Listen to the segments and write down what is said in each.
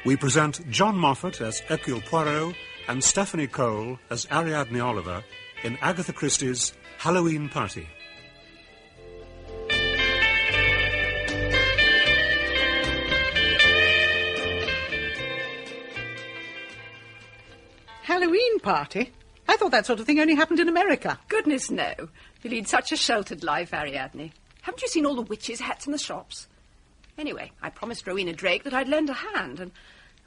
we present John Moffat as Hercule Poirot and Stephanie Cole as Ariadne Oliver in Agatha Christie's Hallowe'en Party. Hallowe'en Party? I thought that sort of thing only happened in America. Goodness, no. You lead such a sheltered life, Ariadne. Haven't you seen all the witches' hats in the shops? Anyway, I promised Rowena Drake that I'd lend a hand, and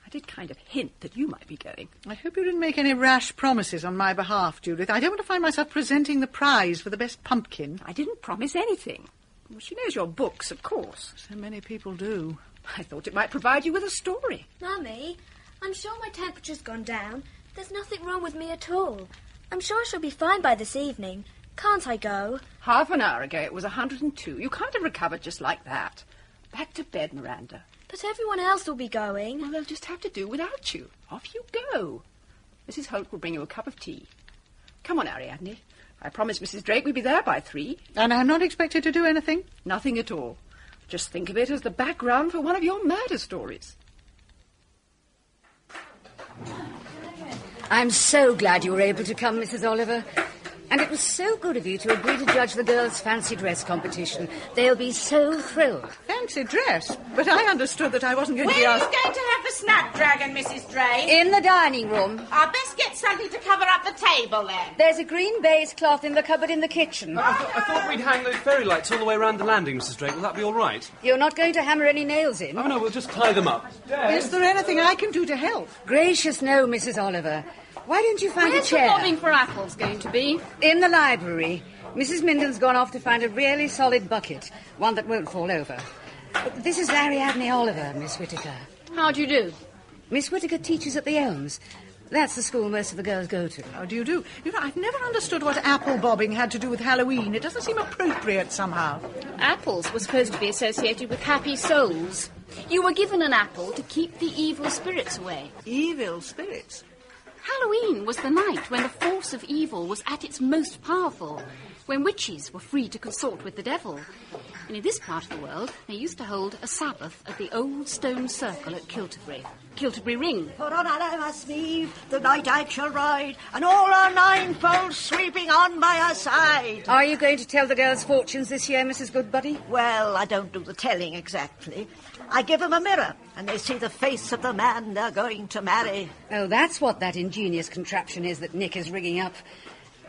I did kind of hint that you might be going. I hope you didn't make any rash promises on my behalf, Judith. I don't want to find myself presenting the prize for the best pumpkin. I didn't promise anything. Well, she knows your books, of course. So many people do. I thought it might provide you with a story. Mummy, I'm sure my temperature's gone down. There's nothing wrong with me at all. I'm sure I shall be fine by this evening. Can't I go? Half an hour ago it was 102. You can't have recovered just like that. Back to bed, Miranda. But everyone else will be going. Well, they'll just have to do without you. Off you go. Mrs. Holt will bring you a cup of tea. Come on, Ariadne. I promised Mrs. Drake we'd be there by 3. And I'm not expected to do anything? Nothing at all. Just think of it as the background for one of your murder stories. I'm so glad you were able to come, Mrs. Oliver. And it was so good of you to agree to judge the girls' fancy dress competition. They'll be so thrilled. Fancy dress? But I understood that I wasn't going to be asked... Where are you going to have the snapdragon, Mrs. Drake? In the dining room. I'll best get something to cover up the table then. There's a green baize cloth in the cupboard in the kitchen. I thought we'd hang those fairy lights all the way around the landing, Mrs. Drake. Will that be all right? You're not going to hammer any nails in? Oh, no, we'll just tie them up. Is there anything I can do to help? Gracious no, Mrs. Oliver. Why don't you find Where's a chair? the bobbing for apples going to be? In the library. Mrs. Minden's gone off to find a really solid bucket, one that won't fall over. This is Ariadne Oliver, Miss Whittaker. How do you do? Miss Whittaker teaches at the Elms. That's the school most of the girls go to. How do you do? You know, I've never understood what apple bobbing had to do with Halloween. It doesn't seem appropriate somehow. Apples were supposed to be associated with happy souls. You were given an apple to keep the evil spirits away. Evil spirits? Halloween was the night when the force of evil was at its most powerful, when witches were free to consort with the devil. And in this part of the world, they used to hold a Sabbath at the old stone circle at Kilterbury Ring. For on Alamas Eve, the night I shall ride, and all our ninefold sweeping on by our side. Are you going to tell the girls' fortunes this year, Mrs. Goodbody? Well, I don't do the telling exactly. I give them a mirror, and they see the face of the man they're going to marry. Oh, that's what that ingenious contraption is that Nick is rigging up.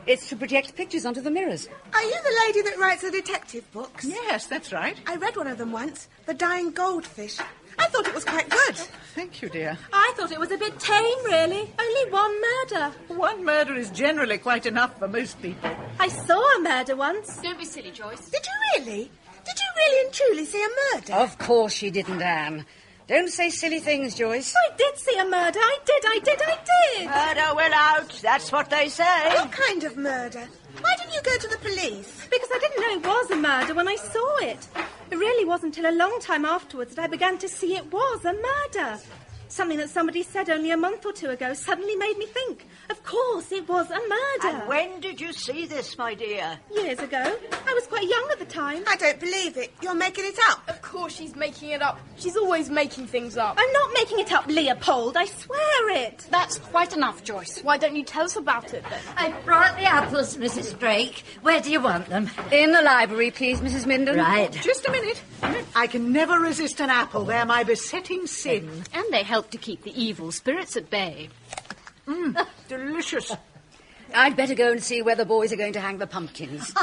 It's to project pictures onto the mirrors. Are you the lady that writes the detective books? Yes, that's right. I read one of them once, The Dying Goldfish. I thought it was quite good. Thank you, dear. I thought it was a bit tame, really. Only one murder. One murder is generally quite enough for most people. I saw a murder once. Don't be silly, Joyce. Did you really? Did you really and truly see a murder? Of course she didn't, Anne. Don't say silly things, Joyce. I did see a murder. I did. Murder will out. That's what they say. What kind of murder? Why didn't you go to the police? Because I didn't know it was a murder when I saw it. It really wasn't until a long time afterwards that I began to see it was a murder. Something that somebody said only a month or 2 ago suddenly made me think. Of course, it was a murder. And when did you see this, my dear? Years ago. I was quite young at the time. I don't believe it. You're making it up. Of course she's making it up. She's always making things up. I'm not making it up, Leopold. I swear it. That's quite enough, Joyce. Why don't you tell us about it, then? I brought the apples, Mrs. Drake. Where do you want them? In the library, please, Mrs. Minden. Right. Just a minute. I can never resist an apple. They're my besetting sin. And they help to keep the evil spirits at bay. Delicious. I'd better go and see where the boys are going to hang the pumpkins.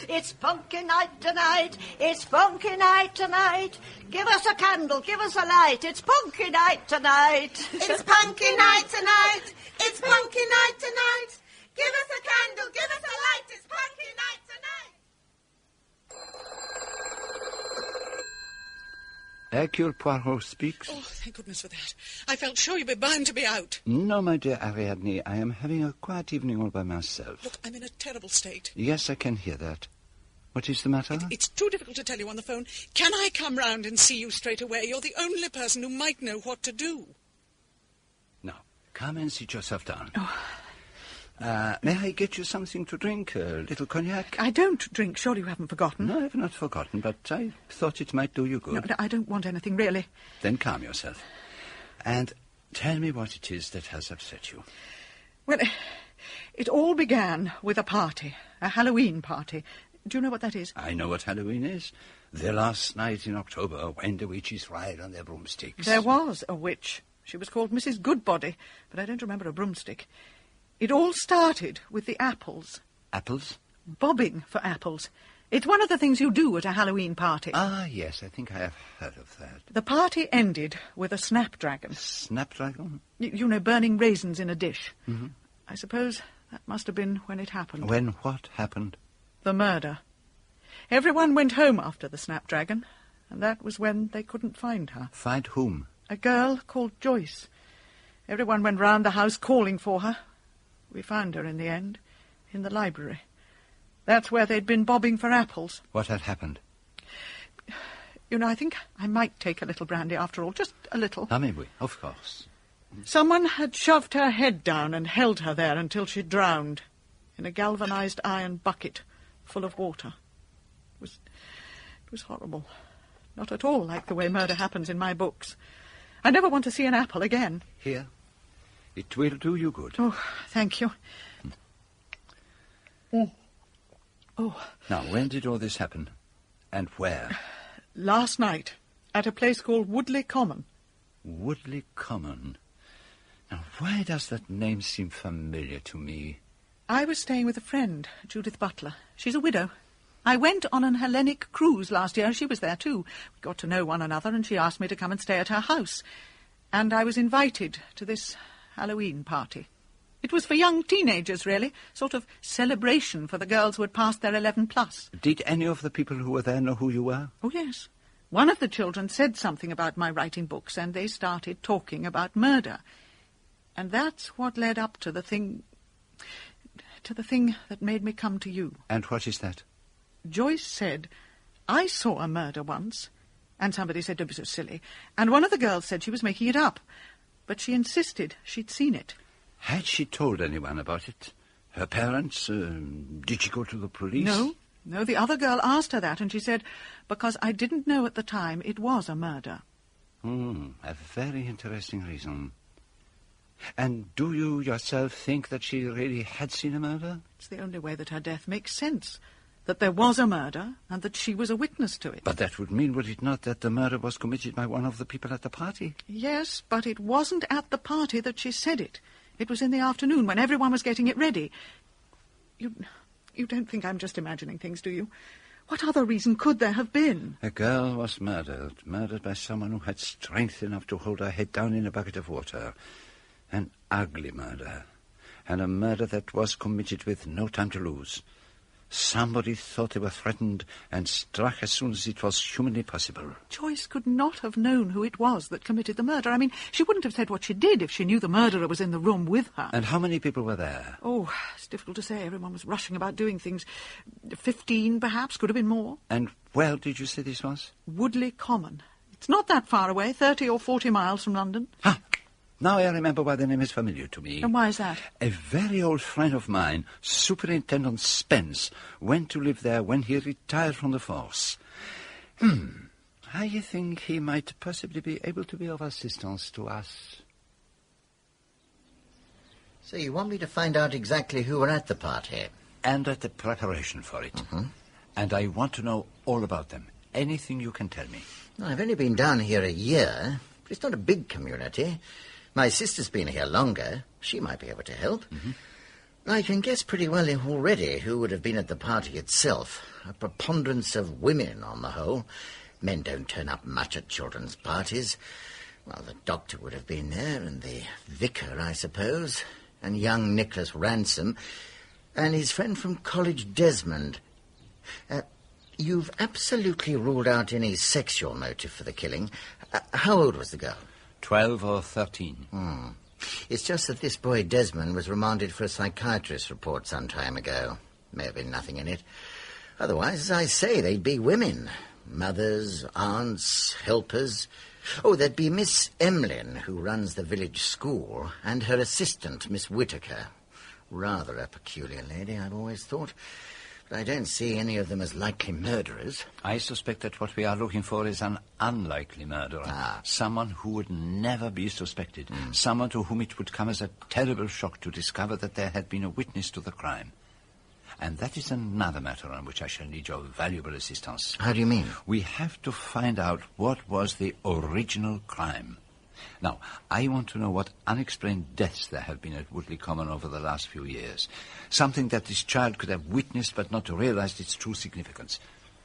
It's pumpkin night tonight. It's pumpkin night tonight. Give us a candle. Give us a light. It's pumpkin night tonight. It's pumpkin night tonight. It's pumpkin night tonight. Give us a candle. Give us a light. It's pumpkin night tonight. Hercule Poirot speaks. Oh, thank goodness for that. I felt sure you'd be bound to be out. No, my dear Ariadne, I am having a quiet evening all by myself. Look, I'm in a terrible state. Yes, I can hear that. What is the matter? It's too difficult to tell you on the phone. Can I come round and see you straight away? You're the only person who might know what to do. No, come and sit yourself down. Oh. May I get you something to drink? A little cognac? I don't drink. Surely you haven't forgotten. No, I've not forgotten, but I thought it might do you good. No, I don't want anything, really. Then calm yourself. And tell me what it is that has upset you. Well, it all began with a party, a Hallowe'en party. Do you know what that is? I know what Halloween is. The last night in October when the witches ride on their broomsticks. There was a witch. She was called Mrs. Goodbody, but I don't remember a broomstick. It all started with the apples. Apples? Bobbing for apples. It's one of the things you do at a Hallowe'en party. Ah, yes, I think I have heard of that. The party ended with a snapdragon. Snapdragon? You know, burning raisins in a dish. Mm-hmm. I suppose that must have been when it happened. When what happened? The murder. Everyone went home after the snapdragon, and that was when they couldn't find her. Find whom? A girl called Joyce. Everyone went round the house calling for her. We found her in the end, in the library. That's where they'd been bobbing for apples. What had happened? You know, I think I might take a little brandy after all, just a little. Ah, may we? Of course. Someone had shoved her head down and held her there until she drowned in a galvanised iron bucket full of water. It was horrible. Not at all like the way murder happens in my books. I never want to see an apple again. Here. It will do you good. Oh, thank you. Oh. Now, when did all this happen? And where? Last night, at a place called Woodley Common. Woodley Common? Now, why does that name seem familiar to me? I was staying with a friend, Judith Butler. She's a widow. I went on an Hellenic cruise last year. She was there too. We got to know one another, and she asked me to come and stay at her house. And I was invited to this Hallowe'en party. It was for young teenagers, really. Sort of celebration for the girls who had passed their 11+. Did any of the people who were there know who you were? Oh, yes. One of the children said something about my writing books, and they started talking about murder. And that's what led up to the thing that made me come to you. And what is that? Joyce said, I saw a murder once. And somebody said, don't be so silly. And one of the girls said she was making it up. But she insisted she'd seen it. Had she told anyone about it? Her parents? Did she go to the police? No, the other girl asked her that, and she said, because I didn't know at the time it was a murder. A very interesting reason. And do you yourself think that she really had seen a murder? It's the only way that her death makes sense. That there was a murder, and that she was a witness to it. But that would mean, would it not, that the murder was committed by one of the people at the party? Yes, but it wasn't at the party that she said it. It was in the afternoon, when everyone was getting it ready. You don't think I'm just imagining things, do you? What other reason could there have been? A girl was murdered by someone who had strength enough to hold her head down in a bucket of water. An ugly murder, and a murder that was committed with no time to lose. Somebody thought they were threatened and struck as soon as it was humanly possible. Joyce could not have known who it was that committed the murder. I mean, she wouldn't have said what she did if she knew the murderer was in the room with her. And how many people were there? Oh, it's difficult to say. Everyone was rushing about doing things. 15, perhaps, could have been more. And where did you say this was? Woodley Common. It's not that far away, 30 or 40 miles from London. Now I remember why the name is familiar to me. And why is that? A very old friend of mine, Superintendent Spence, went to live there when he retired from the force. I think he might possibly be able to be of assistance to us. So you want me to find out exactly who were at the party? And at the preparation for it. Mm-hmm. And I want to know all about them. Anything you can tell me. I've only been down here a year. It's not a big community. My sister's been here longer. She might be able to help. Mm-hmm. I can guess pretty well already who would have been at the party itself. A preponderance of women, on the whole. Men don't turn up much at children's parties. Well, the doctor would have been there, and the vicar, I suppose, and young Nicholas Ransom, and his friend from college, Desmond. You've absolutely ruled out any sexual motive for the killing. How old was the girl? 12 or 13. It's just that this boy Desmond was remanded for a psychiatrist's report some time ago. May have been nothing in it. Otherwise, as I say, they'd be women. Mothers, aunts, helpers. Oh, there'd be Miss Emlyn, who runs the village school, and her assistant, Miss Whittaker. Rather a peculiar lady, I've always thought. But I don't see any of them as likely murderers. I suspect that what we are looking for is an unlikely murderer. Someone who would never be suspected. Someone to whom it would come as a terrible shock to discover that there had been a witness to the crime. And that is another matter on which I shall need your valuable assistance. How do you mean? We have to find out what was the original crime. Now, I want to know what unexplained deaths there have been at Woodley Common over the last few years. Something that this child could have witnessed but not realized its true significance.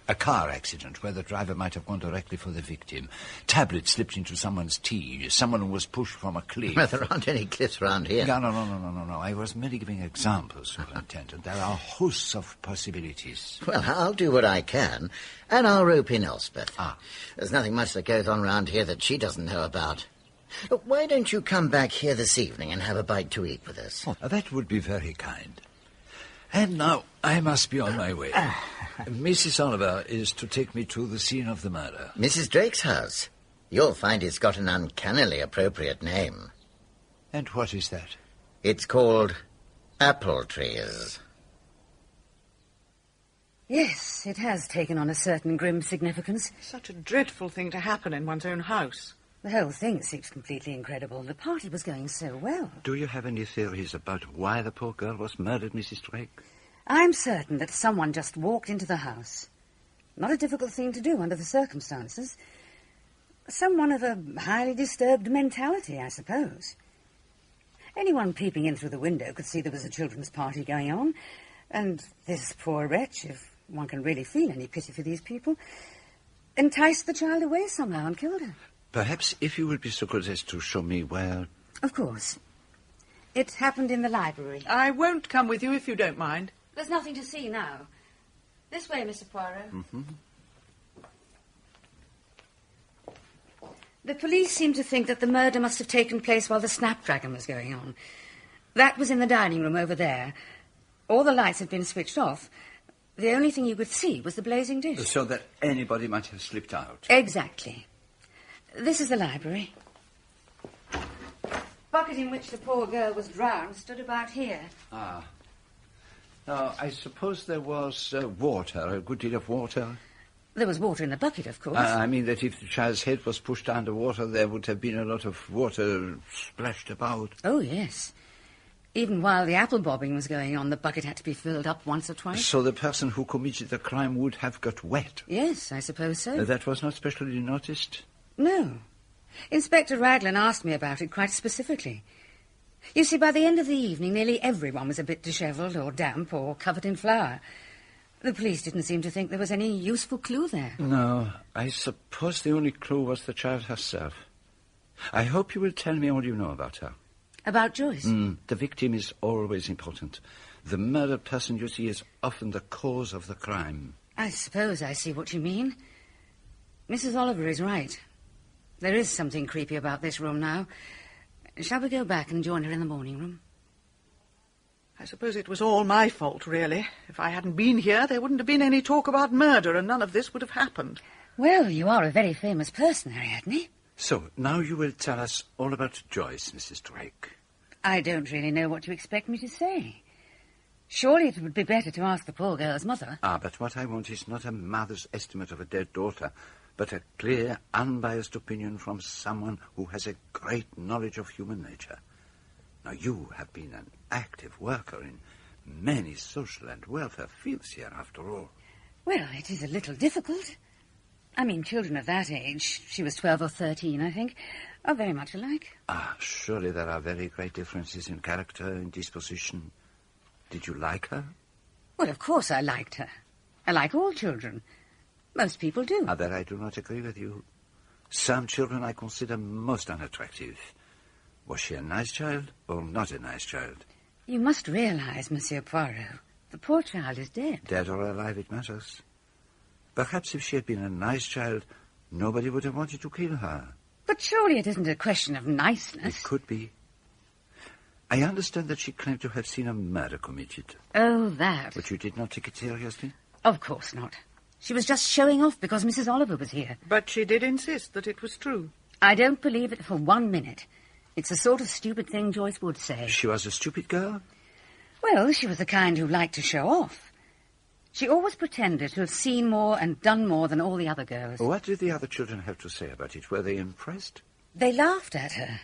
A car accident where the driver might have gone directly for the victim. Tablets slipped into someone's tea. Someone who was pushed from a cliff. Well, there aren't any cliffs around here. No. I was merely giving examples, Superintendent. There are hosts of possibilities. Well, I'll do what I can, and I'll rope in Elspeth. There's nothing much that goes on round here that she doesn't know about. Why don't you come back here this evening and have a bite to eat with us? Oh, that would be very kind. And now I must be on my way. Mrs. Oliver is to take me to the scene of the murder. Mrs. Drake's house. You'll find it's got an uncannily appropriate name. And what is that? It's called Apple Trees. Yes, it has taken on a certain grim significance. Such a dreadful thing to happen in one's own house. The whole thing seems completely incredible. The party was going so well. Do you have any theories about why the poor girl was murdered, Mrs. Drake? I'm certain that someone just walked into the house. Not a difficult thing to do under the circumstances. Someone of a highly disturbed mentality, I suppose. Anyone peeping in through the window could see there was a children's party going on. And this poor wretch, if one can really feel any pity for these people, enticed the child away somehow and killed her. Perhaps if you would be so good as to show me where... Of course. It happened in the library. I won't come with you if you don't mind. There's nothing to see now. This way, Mr. Poirot. Mm-hmm. The police seem to think that the murder must have taken place while the Snapdragon was going on. That was in the dining room over there. All the lights had been switched off. The only thing you could see was the blazing dish. So that anybody might have slipped out. Exactly. This is the library. The bucket in which the poor girl was drowned stood about here. Ah. Now, I suppose there was water, a good deal of water. There was water in the bucket, of course. I mean that if the child's head was pushed underwater, there would have been a lot of water splashed about. Oh, yes. Even while the apple bobbing was going on, the bucket had to be filled up once or twice. So the person who committed the crime would have got wet? Yes, I suppose so. That was not specially noticed? No. Inspector Raglan asked me about it quite specifically. You see, by the end of the evening, nearly everyone was a bit dishevelled or damp or covered in flour. The police didn't seem to think there was any useful clue there. No, I suppose the only clue was the child herself. I hope you will tell me all you know about her. About Joyce? The victim is always important. The murdered person, you see, is often the cause of the crime. I suppose I see what you mean. Mrs. Oliver is right. There is something creepy about this room now. Shall we go back and join her in the morning room? I suppose it was all my fault, really. If I hadn't been here, there wouldn't have been any talk about murder, and none of this would have happened. Well, you are a very famous person, Ariadne. So, now you will tell us all about Joyce, Mrs. Drake. I don't really know what you expect me to say. Surely it would be better to ask the poor girl's mother. But what I want is not a mother's estimate of a dead daughter, but a clear, unbiased opinion from someone who has a great knowledge of human nature. Now, you have been an active worker in many social and welfare fields here, after all. Well, it is a little difficult. I mean, children of that age, she was 12 or 13, I think, are very much alike. Surely there are very great differences in character, in disposition. Did you like her? Well, of course I liked her. I like all children. Most people do. There I do not agree with you. Some children I consider most unattractive. Was she a nice child or not a nice child? You must realize, Monsieur Poirot, the poor child is dead. Dead or alive, it matters. Perhaps if she had been a nice child, nobody would have wanted to kill her. But surely it isn't a question of niceness. It could be. I understand that she claimed to have seen a murder committed. Oh, that. But you did not take it seriously? Of course not. She was just showing off because Mrs. Oliver was here. But she did insist that it was true. I don't believe it for 1 minute. It's the sort of stupid thing Joyce would say. She was a stupid girl? Well, she was the kind who liked to show off. She always pretended to have seen more and done more than all the other girls. What did the other children have to say about it? Were they impressed? They laughed at her.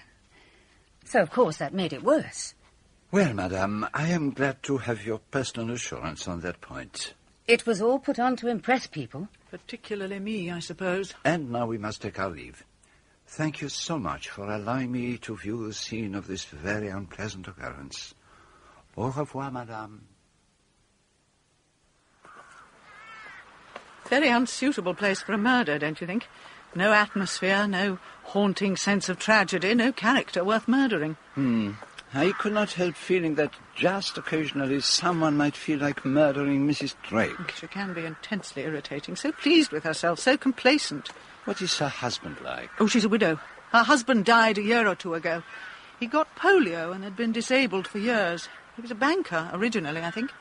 So, of course, that made it worse. Well, madame, I am glad to have your personal assurance on that point. It was all put on to impress people. Particularly me, I suppose. And now we must take our leave. Thank you so much for allowing me to view the scene of this very unpleasant occurrence. Au revoir, madame. Very unsuitable place for a murder, don't you think? No atmosphere, no haunting sense of tragedy, no character worth murdering. I could not help feeling that just occasionally someone might feel like murdering Mrs. Drake. She can be intensely irritating, so pleased with herself, so complacent. What is her husband like? Oh, she's a widow. Her husband died a year or two ago. He got polio and had been disabled for years. He was a banker, originally, I think.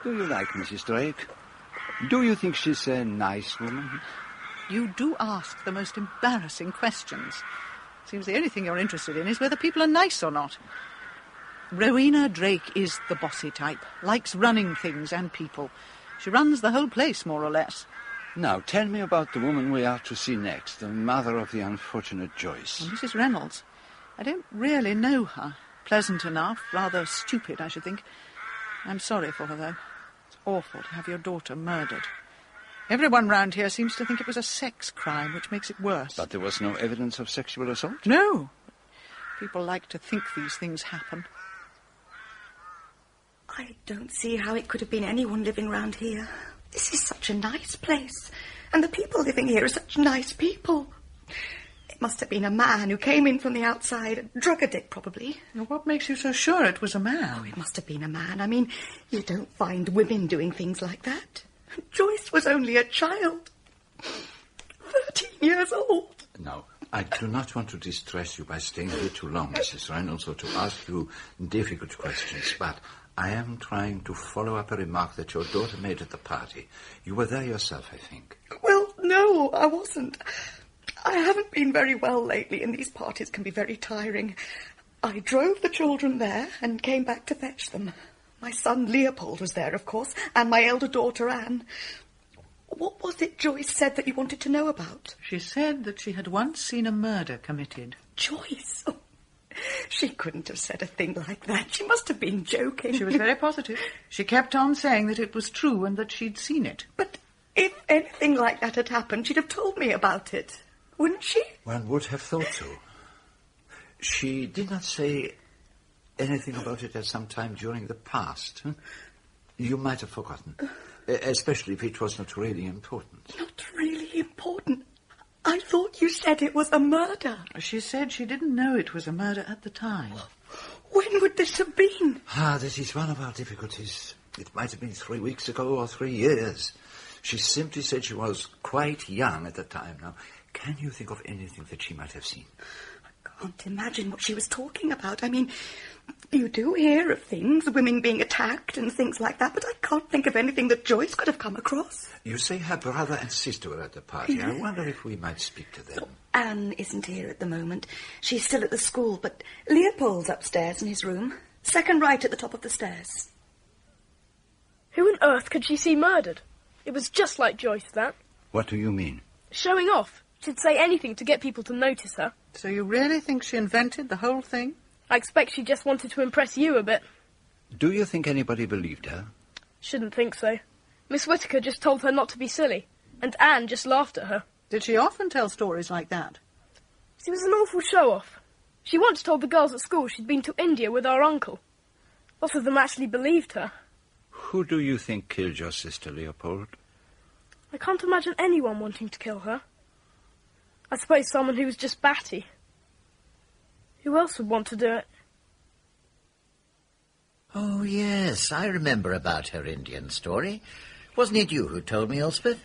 Do you like Mrs. Drake? Do you think she's a nice woman? You do ask the most embarrassing questions. Seems the only thing you're interested in is whether people are nice or not. Rowena Drake is the bossy type, likes running things and people. She runs the whole place, more or less. Now, tell me about the woman we are to see next, the mother of the unfortunate Joyce. Mrs. Reynolds. I don't really know her. Pleasant enough, rather stupid, I should think. I'm sorry for her, though. It's awful to have your daughter murdered. Everyone round here seems to think it was a sex crime, which makes it worse. But there was no evidence of sexual assault? No. People like to think these things happen. I don't see how it could have been anyone living round here. This is such a nice place, and the people living here are such nice people. It must have been a man who came in from the outside, a drug addict, probably. What makes you so sure it was a man? Oh, it must have been a man. I mean, you don't find women doing things like that. Joyce was only a child. 13 years old. No, I do not want to distress you by staying here too long, Mrs. Reynolds, or to ask you difficult questions, but I am trying to follow up a remark that your daughter made at the party. You were there yourself, I think. Well, no, I wasn't. I haven't been very well lately, and these parties can be very tiring. I drove the children there and came back to fetch them. My son Leopold was there, of course, and my elder daughter Anne. What was it Joyce said that you wanted to know about? She said that she had once seen a murder committed. Joyce? Oh, she couldn't have said a thing like that. She must have been joking. She was very positive. She kept on saying that it was true and that she'd seen it. But if anything like that had happened, she'd have told me about it, wouldn't she? One would have thought so. She did not say anything about it at some time during the past. You might have forgotten, especially if it was not really important. Not really important? I thought you said it was a murder. She said she didn't know it was a murder at the time. When would this have been? That is one of our difficulties. It might have been 3 weeks ago or 3 years. She simply said she was quite young at the time. Now, can you think of anything that she might have seen? I can't imagine what she was talking about. I mean, you do hear of things, women being attacked and things like that, but I can't think of anything that Joyce could have come across. You say her brother and sister were at the party. Yeah. I wonder if we might speak to them. Anne isn't here at the moment. She's still at the school, but Leopold's upstairs in his room. Second right at the top of the stairs. Who on earth could she see murdered? It was just like Joyce, that. What do you mean? Showing off. She'd say anything to get people to notice her. So you really think she invented the whole thing? I expect she just wanted to impress you a bit. Do you think anybody believed her? Shouldn't think so. Miss Whittaker just told her not to be silly, and Anne just laughed at her. Did she often tell stories like that? She was an awful show-off. She once told the girls at school she'd been to India with our uncle. Lots of them actually believed her. Who do you think killed your sister, Leopold? I can't imagine anyone wanting to kill her. I suppose someone who was just batty. Who else would want to do it? Oh, yes, I remember about her Indian story. Wasn't it you who told me, Elspeth?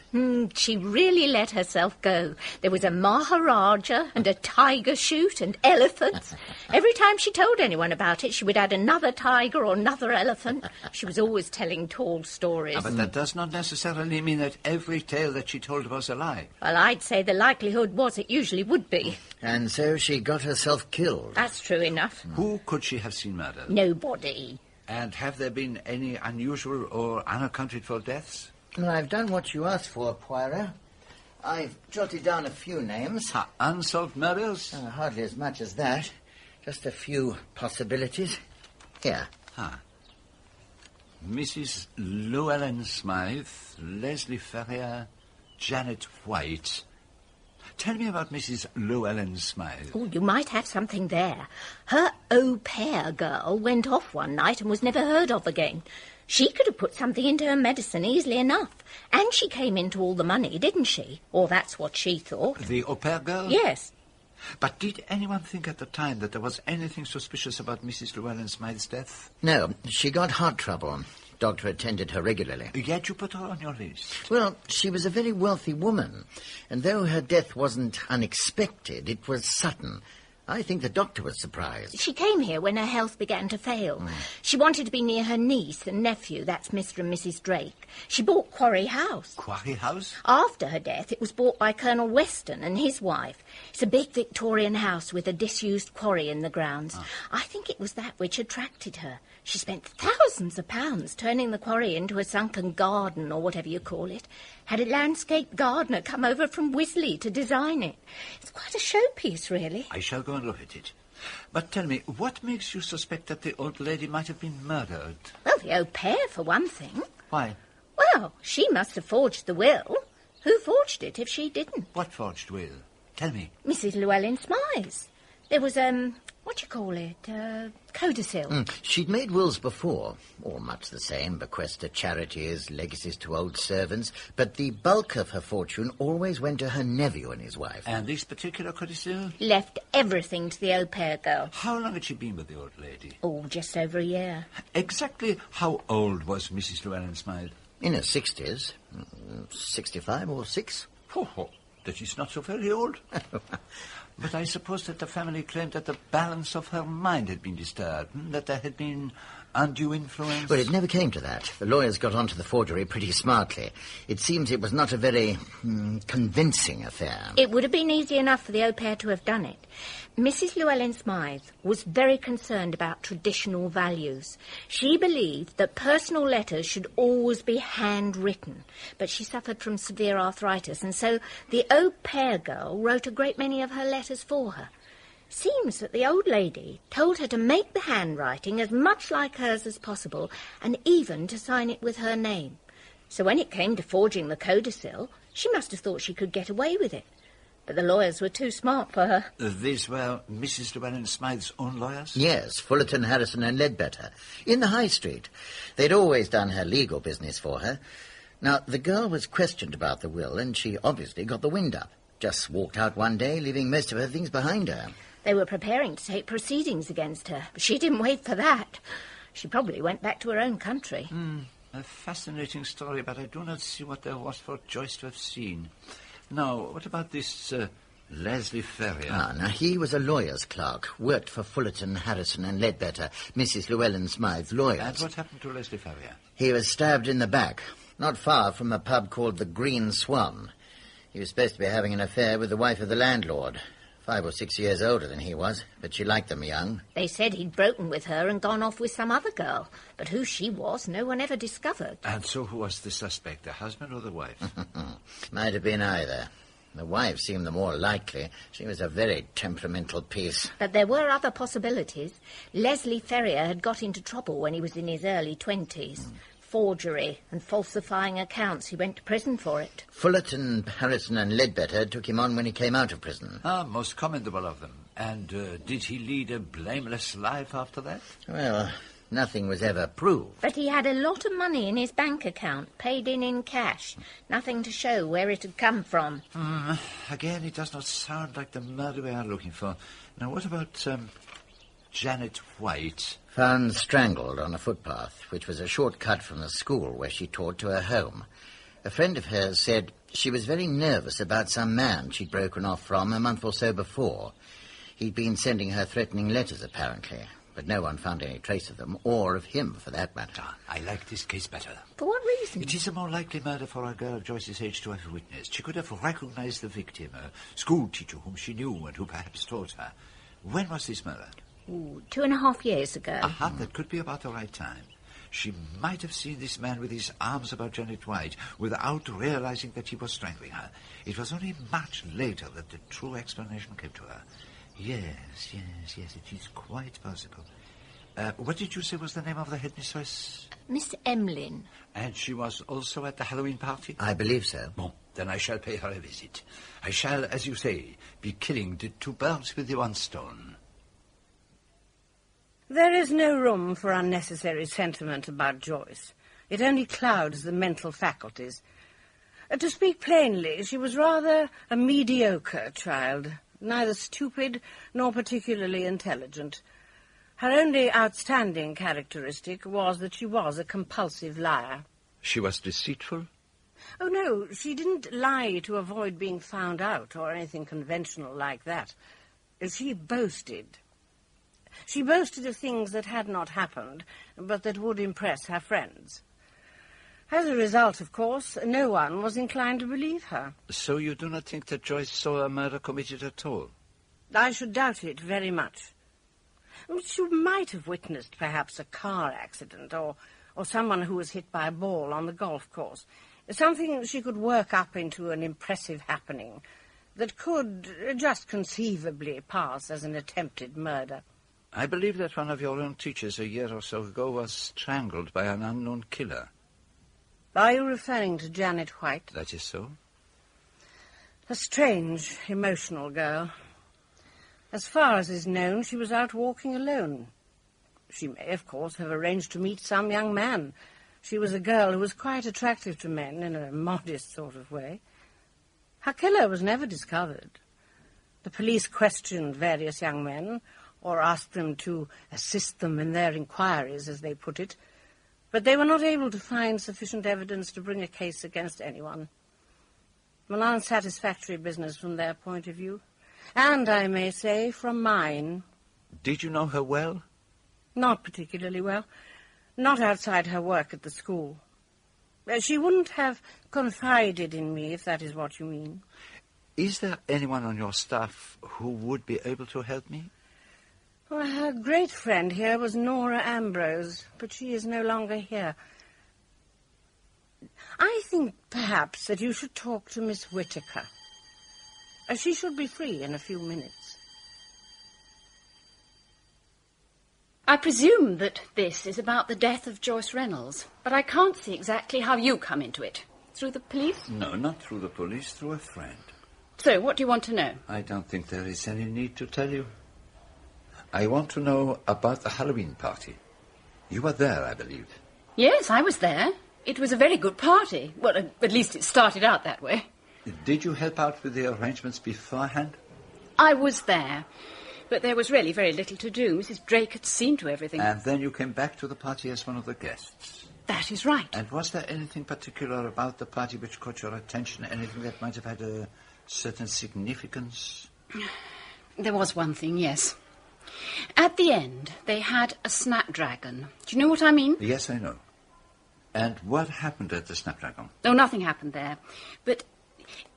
She really let herself go. There was a Maharaja and a tiger shoot and elephants. Every time she told anyone about it, she would add another tiger or another elephant. She was always telling tall stories. But that does not necessarily mean that every tale that she told was a lie. Well, I'd say the likelihood was it usually would be. And so she got herself killed. That's true enough. Who could she have seen murdered? Nobody. And have there been any unusual or unaccounted for deaths? Well, I've done what you asked for, Poirot. I've jotted down a few names. Unsolved murders? Hardly as much as that. Just a few possibilities. Here. Mrs. Llewellyn Smythe, Leslie Ferrier, Janet White. Tell me about Mrs. Llewellyn Smythe. Oh, you might have something there. Her au pair girl went off one night and was never heard of again. She could have put something into her medicine easily enough. And she came into all the money, didn't she? Or that's what she thought. The au pair girl? Yes. But did anyone think at the time that there was anything suspicious about Mrs. Llewellyn Smythe's death? No, she got heart trouble. Doctor attended her regularly. Yet you put her on your list. Well, she was a very wealthy woman, and though her death wasn't unexpected, it was sudden. I think the doctor was surprised. She came here when her health began to fail. She wanted to be near her niece and nephew, that's Mr. and Mrs. Drake. She bought Quarry House. Quarry House? After her death, it was bought by Colonel Weston and his wife. It's a big Victorian house with a disused quarry in the grounds. I think it was that which attracted her. She spent thousands of pounds turning the quarry into a sunken garden, or whatever you call it. Had a landscape gardener come over from Wisley to design it. It's quite a showpiece, really. I shall go and look at it. But tell me, what makes you suspect that the old lady might have been murdered? Well, the au pair, for one thing. Why? Well, she must have forged the will. Who forged it if she didn't? What forged will? Tell me. Mrs. Llewellyn Smythe. There was, what do you call it? Codicil. She'd made wills before, all much the same, bequests to charities, legacies to old servants, but the bulk of her fortune always went to her nephew and his wife. And this particular codicil? Left everything to the au pair girl. How long had she been with the old lady? Oh, just over a year. Exactly how old was Mrs. Llewellyn Smythe? In her 60s. 65 or 6. That is not so very old. But I suppose that the family claimed that the balance of her mind had been disturbed, that there had been undue influence. Well, it never came to that. The lawyers got onto the forgery pretty smartly. It seems it was not a very convincing affair. It would have been easy enough for the au pair to have done it. Mrs. Llewellyn Smythe was very concerned about traditional values. She believed that personal letters should always be handwritten, but she suffered from severe arthritis, and so the au pair girl wrote a great many of her letters for her. Seems that the old lady told her to make the handwriting as much like hers as possible, and even to sign it with her name. So when it came to forging the codicil, she must have thought she could get away with it. But the lawyers were too smart for her. These were Mrs. Llewellyn Smythe's own lawyers? Yes, Fullerton, Harrison and Ledbetter, in the High Street. They'd always done her legal business for her. Now, the girl was questioned about the will, and she obviously got the wind up. Just walked out one day, leaving most of her things behind her. They were preparing to take proceedings against her, but she didn't wait for that. She probably went back to her own country. A fascinating story, but I do not see what there was for Joyce to have seen. Now, what about this Leslie Ferrier? Now, he was a lawyer's clerk, worked for Fullerton, Harrison and Ledbetter, Mrs. Llewellyn Smythe's lawyers. And what happened to Leslie Ferrier? He was stabbed in the back, not far from a pub called the Green Swan. He was supposed to be having an affair with the wife of the landlord. 5 or 6 years older than he was, but she liked them young. They said he'd broken with her and gone off with some other girl, but who she was, no one ever discovered. And so who was the suspect, the husband or the wife? Might have been either. The wife seemed the more likely. She was a very temperamental piece. But there were other possibilities. Leslie Ferrier had got into trouble when he was in his early 20s. Forgery and falsifying accounts. He went to prison for it. Fullerton, Harrison and Ledbetter took him on when he came out of prison. Most commendable of them. And did he lead a blameless life after that? Well, nothing was ever proved. But he had a lot of money in his bank account, paid in cash. Nothing to show where it had come from. Again, it does not sound like the murder we are looking for. Now, what about Janet White? Found strangled on a footpath, which was a short cut from the school where she taught to her home. A friend of hers said she was very nervous about some man she'd broken off from a month or so before. He'd been sending her threatening letters, apparently, but no one found any trace of them, or of him, for that matter. I like this case better. For what reason? It is a more likely murder for a girl of Joyce's age to have witnessed. She could have recognized the victim, a schoolteacher whom she knew and who perhaps taught her. When was this murder? 2.5 years ago. That could be about the right time. She might have seen this man with his arms about Janet White without realizing that he was strangling her. It was only much later that the true explanation came to her. Yes, it is quite possible. What did you say was the name of the headmistress? Miss Emlyn. And she was also at the Halloween party? I believe so. Bon, then I shall pay her a visit. I shall, as you say, be killing the two birds with the one stone. There is no room for unnecessary sentiment about Joyce. It only clouds the mental faculties. To speak plainly, she was rather a mediocre child, neither stupid nor particularly intelligent. Her only outstanding characteristic was that she was a compulsive liar. She was deceitful? Oh, no, she didn't lie to avoid being found out or anything conventional like that. She boasted. She boasted of things that had not happened, but that would impress her friends. As a result, of course, no one was inclined to believe her. So you do not think that Joyce saw a murder committed at all? I should doubt it very much. She might have witnessed, perhaps, a car accident or someone who was hit by a ball on the golf course. Something she could work up into an impressive happening that could just conceivably pass as an attempted murder. I believe that one of your own teachers a year or so ago was strangled by an unknown killer. Are you referring to Janet White? That is so. A strange, emotional girl. As far as is known, she was out walking alone. She may, of course, have arranged to meet some young man. She was a girl who was quite attractive to men in a modest sort of way. Her killer was never discovered. The police questioned various young men, or asked them to assist them in their inquiries, as they put it, but they were not able to find sufficient evidence to bring a case against anyone. An unsatisfactory business from their point of view, and, I may say, from mine. Did you know her well? Not particularly well. Not outside her work at the school. She wouldn't have confided in me, if that is what you mean. Is there anyone on your staff who would be able to help me? Well, her great friend here was Nora Ambrose, but she is no longer here. I think, perhaps, that you should talk to Miss Whittaker. She should be free in a few minutes. I presume that this is about the death of Joyce Reynolds, but I can't see exactly how you come into it. Through the police? No, not through the police, through a friend. So, what do you want to know? I don't think there is any need to tell you. I want to know about the Halloween party. You were there, I believe. Yes, I was there. It was a very good party. Well, at least it started out that way. Did you help out with the arrangements beforehand? I was there, but there was really very little to do. Mrs. Drake had seen to everything. And then you came back to the party as one of the guests. That is right. And was there anything particular about the party which caught your attention? Anything that might have had a certain significance? There was one thing, yes. At the end, they had a snapdragon. Do you know what I mean? Yes, I know. And what happened at the snapdragon? Oh, nothing happened there. But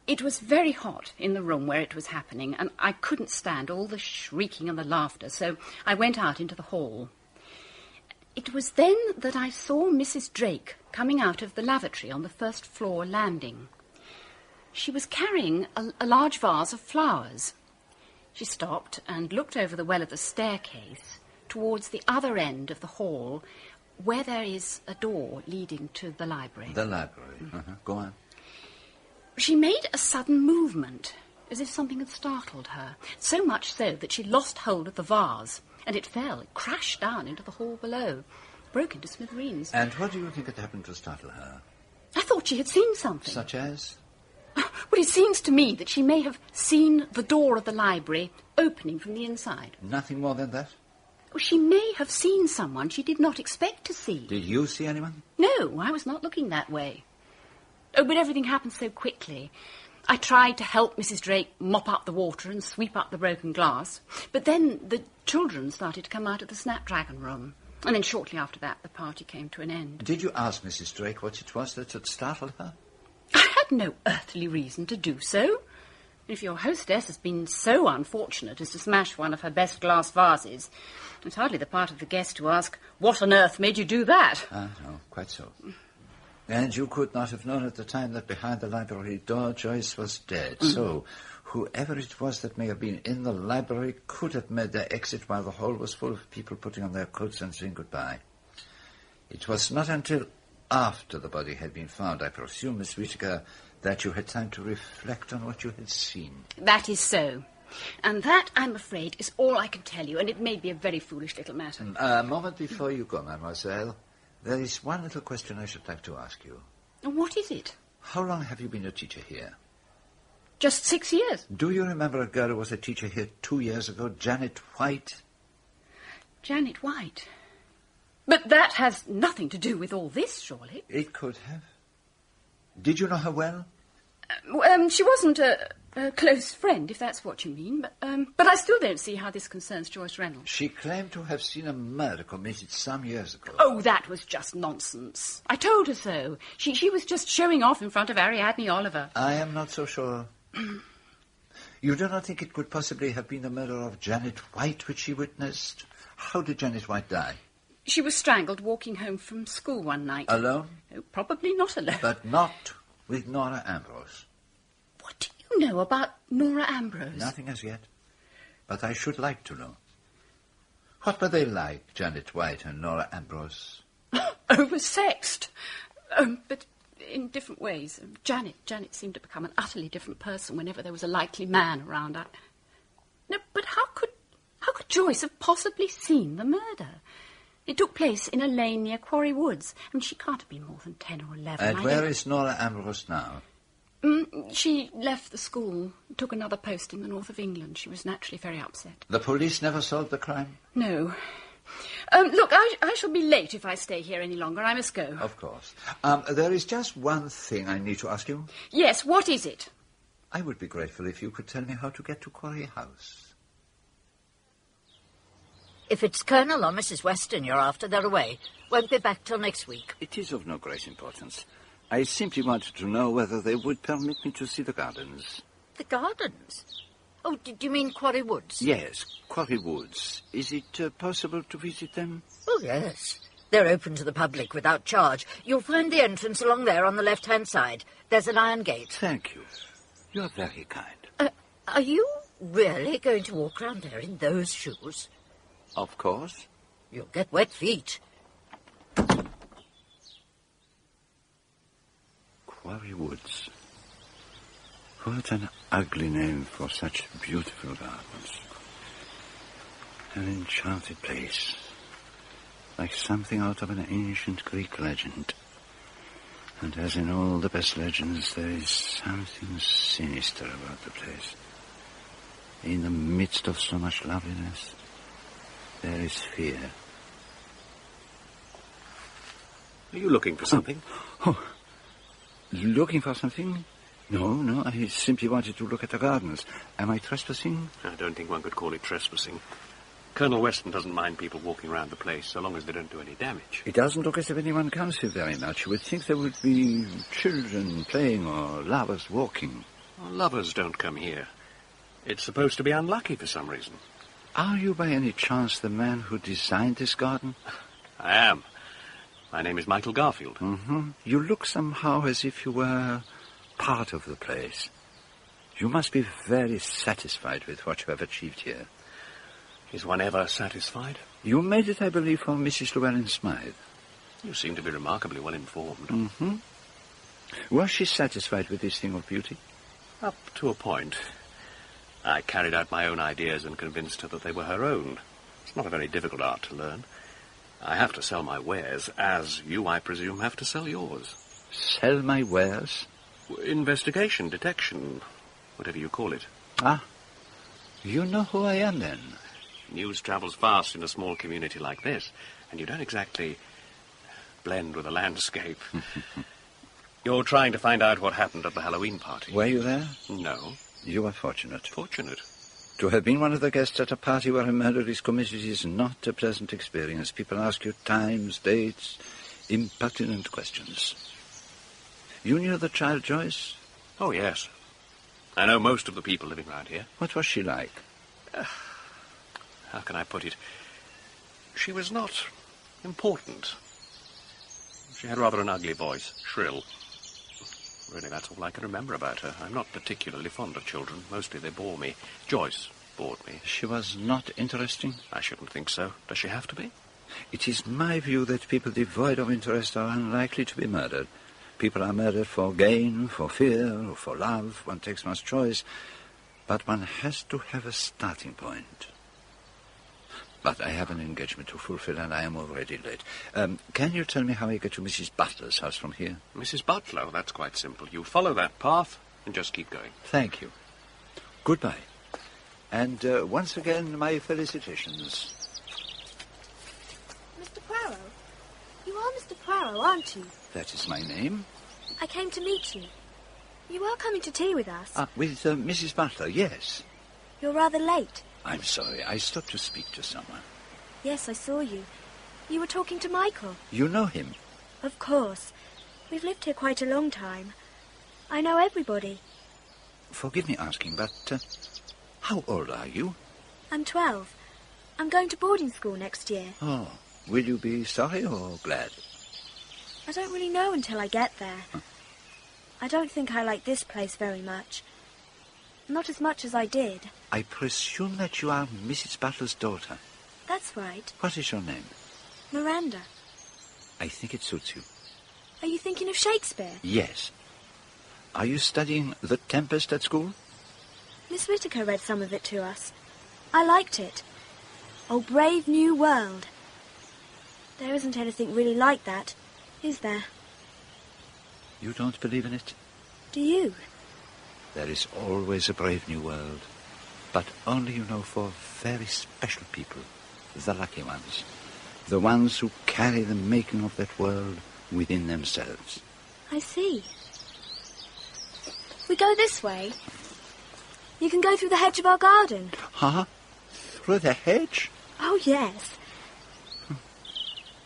it was very hot in the room where it was happening, and I couldn't stand all the shrieking and the laughter, so I went out into the hall. It was then that I saw Mrs. Drake coming out of the lavatory on the first floor landing. She was carrying a large vase of flowers. She stopped and looked over the well of the staircase towards the other end of the hall, where there is a door leading to the library. The library. Go on. She made a sudden movement, as if something had startled her, so much so that she lost hold of the vase, and it fell, it crashed down into the hall below, broke into smithereens. And what do you think had happened to startle her? I thought she had seen something. Such as? Well, it seems to me that she may have seen the door of the library opening from the inside. Nothing more than that? Well, she may have seen someone she did not expect to see. Did you see anyone? No, I was not looking that way. Oh, but everything happened so quickly. I tried to help Mrs. Drake mop up the water and sweep up the broken glass, but then the children started to come out of the Snapdragon room, and then shortly after that the party came to an end. Did you ask Mrs. Drake what it was that had startled her? I had no earthly reason to do so. If your hostess has been so unfortunate as to smash one of her best glass vases, it's hardly the part of the guest to ask, what on earth made you do that? Ah, no, quite so. And you could not have known at the time that behind the library door Joyce was dead. So, whoever it was that may have been in the library could have made their exit while the hall was full of people putting on their coats and saying goodbye. It was not until after the body had been found, I presume, Miss Whittaker, that you had time to reflect on what you had seen. That is so. And that, I'm afraid, is all I can tell you, and it may be a very foolish little matter. A moment before you go, mademoiselle, there is one little question I should like to ask you. What is it? How long have you been a teacher here? Just 6 years. Do you remember a girl who was a teacher here 2 years ago, Janet White? Janet White? But that has nothing to do with all this, surely. It could have. Did you know her well? She wasn't a close friend, if that's what you mean. But I still don't see how this concerns Joyce Reynolds. She claimed to have seen a murder committed some years ago. Oh, that was just nonsense. I told her so. She was just showing off in front of Ariadne Oliver. I am not so sure. You do not think it could possibly have been the murder of Janet White which she witnessed? How did Janet White die? She was strangled walking home from school one night. Alone? Oh, probably not alone. But not with Nora Ambrose. What do you know about Nora Ambrose? Nothing as yet. But I should like to know. What were they like, Janet White and Nora Ambrose? Oversexed. But in different ways. Janet seemed to become an utterly different person whenever there was a likely man around. No, but how could Joyce have possibly seen the murder? It took place in a lane near Quarry Woods. I mean, she can't have been more than 10 or 11. And where is Nora Ambrose now? She left the school, took another post in the north of England. She was naturally very upset. The police never solved the crime? No. Look, I shall be late if I stay here any longer. I must go. Of course. There is just one thing I need to ask you. Yes, what is it? I would be grateful if you could tell me how to get to Quarry House. If it's Colonel or Mrs. Weston you're after, they're away. Won't be back till next week. It is of no great importance. I simply wanted to know whether they would permit me to see the gardens. The gardens? Oh, do you mean Quarry Woods? Yes, Quarry Woods. Is it possible to visit them? Oh, yes. They're open to the public without charge. You'll find the entrance along there on the left-hand side. There's an iron gate. Thank you. You're very kind. Are you really going to walk round there in those shoes? Of course. You'll get wet feet. Quarry Woods. What an ugly name for such beautiful gardens. An enchanted place. Like something out of an ancient Greek legend. And as in all the best legends, there is something sinister about the place. In the midst of so much loveliness, there is fear. Are you looking for something? Oh, looking for something? No, I simply wanted to look at the gardens. Am I trespassing? I don't think one could call it trespassing. Colonel Weston doesn't mind people walking around the place, so long as they don't do any damage. It doesn't look as if anyone comes here very much. You would think there would be children playing or lovers walking. Well, lovers don't come here. It's supposed to be unlucky for some reason. Are you by any chance the man who designed this garden? I am. My name is Michael Garfield. Mm-hmm. You look somehow as if you were part of the place. You must be very satisfied with what you have achieved here. Is one ever satisfied? You made it, I believe, for Mrs. Llewellyn Smythe. You seem to be remarkably well informed. Mm-hmm. Was she satisfied with this thing of beauty? Up to a point. I carried out my own ideas and convinced her that they were her own. It's not a very difficult art to learn. I have to sell my wares, as you, I presume, have to sell yours. Sell my wares? Investigation, detection, whatever you call it. Ah, you know who I am, then? News travels fast in a small community like this, and you don't exactly blend with the landscape. You're trying to find out what happened at the Hallowe'en party. Were you there? No. You are fortunate. Fortunate? To have been one of the guests at a party where a murder is committed is not a pleasant experience. People ask you times, dates, impertinent questions. You knew the child, Joyce? Oh, yes. I know most of the people living round here. What was she like? How can I put it? She was not important. She had rather an ugly voice, shrill. Really, that's all I can remember about her. I'm not particularly fond of children. Mostly they bore me. Joyce bored me. She was not interesting? I shouldn't think so. Does she have to be? It is my view that people devoid of interest are unlikely to be murdered. People are murdered for gain, for fear, or for love. One takes one's choice. But one has to have a starting point. But I have an engagement to fulfill, and I am already late. Can you tell me how I get to Mrs. Butler's house from here? Mrs. Butler? Oh, that's quite simple. You follow that path and just keep going. Thank you. Goodbye. And once again, my felicitations. Mr. Poirot? You are Mr. Poirot, aren't you? That is my name. I came to meet you. You are coming to tea with us? With Mrs. Butler, yes. You're rather late. I'm sorry. I stopped to speak to someone. Yes, I saw you. You were talking to Michael. You know him? Of course. We've lived here quite a long time. I know everybody. Forgive me asking, but how old are you? I'm 12. I'm going to boarding school next year. Oh, will you be sorry or glad? I don't really know until I get there. Huh. I don't think I like this place very much. Not as much as I did. I presume that you are Mrs. Butler's daughter. That's right. What is your name? Miranda. I think it suits you. Are you thinking of Shakespeare? Yes. Are you studying The Tempest at school? Miss Whittaker read some of it to us. I liked it. Oh, brave new world. There isn't anything really like that, is there? You don't believe in it? Do you? There is always a brave new world. But only, for very special people. The lucky ones. The ones who carry the making of that world within themselves. I see. We go this way. You can go through the hedge of our garden. Huh? Through the hedge? Oh, yes.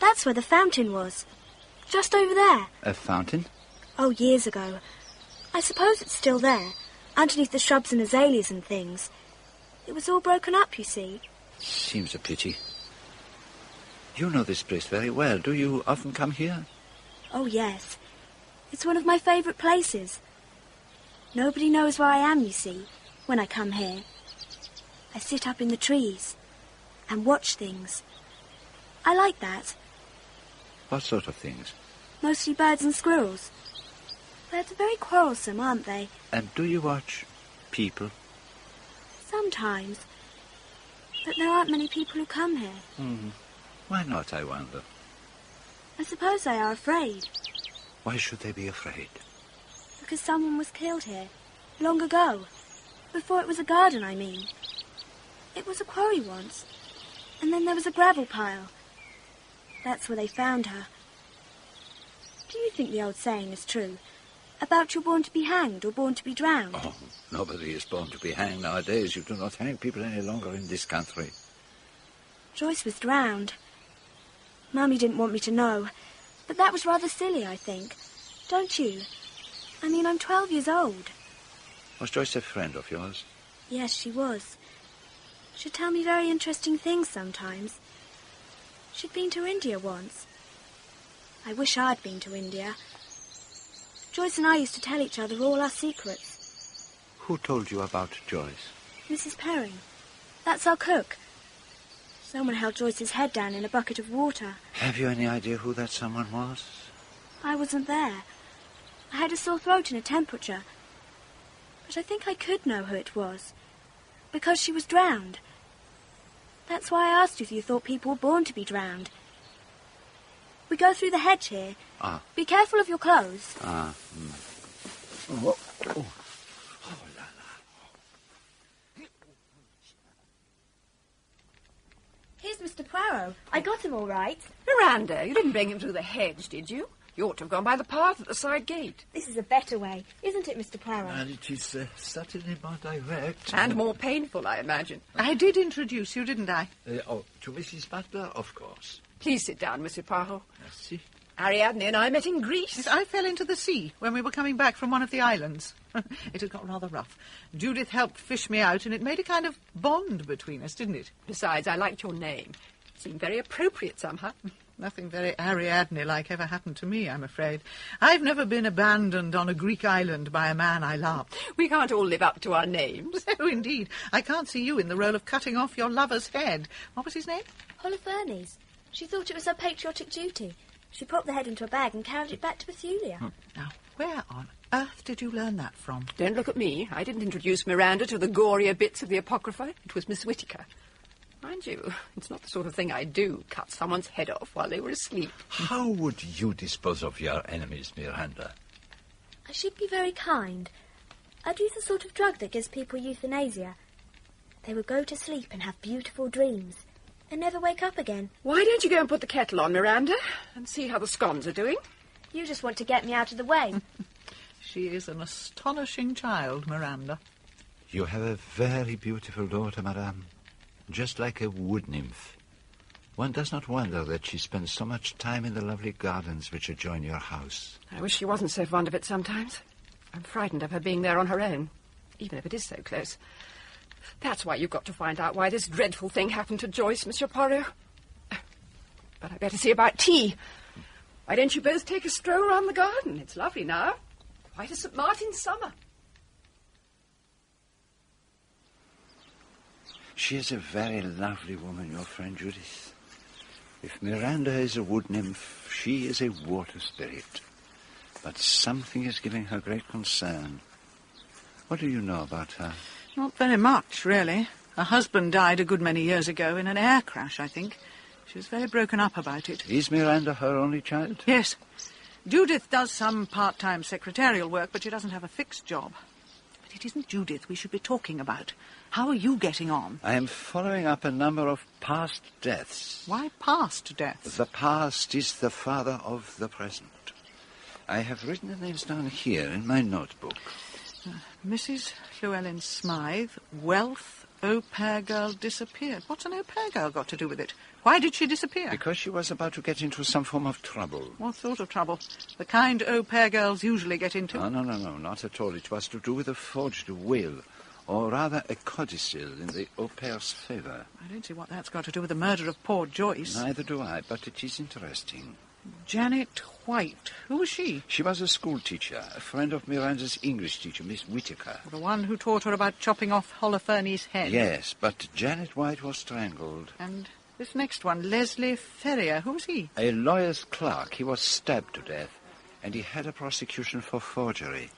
That's where the fountain was. Just over there. A fountain? Oh, years ago. I suppose it's still there, underneath the shrubs and azaleas and things. It was all broken up, you see. Seems a pity. You know this place very well. Do you often come here? Oh, yes. It's one of my favourite places. Nobody knows where I am, you see, when I come here. I sit up in the trees and watch things. I like that. What sort of things? Mostly birds and squirrels. Birds are very quarrelsome, aren't they? And do you watch people? Sometimes. But there aren't many people who come here. Why not, I wonder? I suppose they are afraid. Why should they be afraid? Because someone was killed here, long ago. Before it was a garden, I mean. It was a quarry once. And then there was a gravel pile. That's where they found her. Do you think the old saying is true? About you're born to be hanged or born to be drowned? Oh, nobody is born to be hanged nowadays. You do not hang people any longer in this country. Joyce was drowned. Mummy didn't want me to know. But that was rather silly, I think. Don't you? I mean, I'm 12 years old. Was Joyce a friend of yours? Yes, she was. She'd tell me very interesting things sometimes. She'd been to India once. I wish I'd been to India. Joyce and I used to tell each other all our secrets. Who told you about Joyce? Mrs. Perrin. That's our cook. Someone held Joyce's head down in a bucket of water. Have you any idea who that someone was? I wasn't there. I had a sore throat and a temperature. But I think I could know who it was. Because she was drowned. That's why I asked you if you thought people were born to be drowned. We go through the hedge here. Be careful of your clothes. Oh. Here's Mr. Poirot. I got him all right. Miranda, you didn't bring him through the hedge, did you? You ought to have gone by the path at the side gate. This is a better way, isn't it, Mr. Poirot? And it is certainly more direct. And more painful, I imagine. I did introduce you, didn't I? To Mrs. Butler, of course. Please sit down, Monsieur Poirot. Merci. Ariadne and I met in Greece. Yes, I fell into the sea when we were coming back from one of the islands. It had got rather rough. Judith helped fish me out, and it made a kind of bond between us, didn't it? Besides, I liked your name. It seemed very appropriate somehow. Nothing very Ariadne-like ever happened to me, I'm afraid. I've never been abandoned on a Greek island by a man I love. We can't all live up to our names. Oh, indeed. I can't see you in the role of cutting off your lover's head. What was his name? Holofernes. She thought it was her patriotic duty. She popped the head into a bag and carried it back to Bethulia. Now, where on earth did you learn that from? Don't look at me. I didn't introduce Miranda to the gorier bits of the Apocrypha. It was Miss Whittaker. Mind you, it's not the sort of thing I'd do, cut someone's head off while they were asleep. How would you dispose of your enemies, Miranda? I should be very kind. I'd use the sort of drug that gives people euthanasia. They would go to sleep and have beautiful dreams and never wake up again. Why don't you go and put the kettle on, Miranda, and see how the scones are doing? You just want to get me out of the way. She is an astonishing child, Miranda. You have a very beautiful daughter, madame. Just like a wood nymph. One does not wonder that she spends so much time in the lovely gardens which adjoin your house. I wish she wasn't so fond of it sometimes. I'm frightened of her being there on her own, even if it is so close. That's why you've got to find out why this dreadful thing happened to Joyce, Monsieur Poirot. But I better see about tea. Why don't you both take a stroll around the garden? It's lovely now. Quite a St. Martin's summer. She is a very lovely woman, your friend Judith. If Miranda is a wood nymph, she is a water spirit. But something is giving her great concern. What do you know about her? Not very much, really. Her husband died a good many years ago in an air crash, I think. She was very broken up about it. Is Miranda her only child? Yes. Judith does some part-time secretarial work, but she doesn't have a fixed job. But it isn't Judith we should be talking about. How are you getting on? I am following up a number of past deaths. Why past deaths? The past is the father of the present. I have written the names down here in my notebook. Mrs. Llewellyn Smythe, wealth, au pair girl disappeared. What's an au pair girl got to do with it? Why did she disappear? Because she was about to get into some form of trouble. What sort of trouble? The kind au pair girls usually get into? No, not at all. It was to do with a forged will, or rather a codicil in the au pair's favour. I don't see what that's got to do with the murder of poor Joyce. Neither do I, but it is interesting. Janet White. Who was she? She was a school teacher, a friend of Miranda's English teacher, Miss Whittaker. The one who taught her about chopping off Holofernes' head. Yes, but Janet White was strangled. And this next one, Leslie Ferrier. Who was he? A lawyer's clerk. He was stabbed to death, and he had a prosecution for forgery.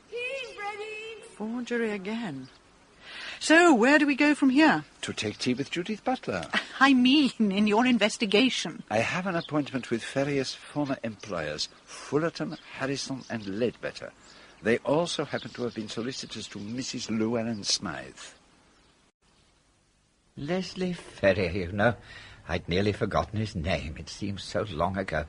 He's ready. Forgery again. So, where do we go from here? To take tea with Judith Butler. I mean, in your investigation. I have an appointment with Ferrier's former employers, Fullerton, Harrison, and Ledbetter. They also happen to have been solicitors to Mrs. Llewellyn Smythe. Leslie Ferrier, you know. I'd nearly forgotten his name. It seems so long ago.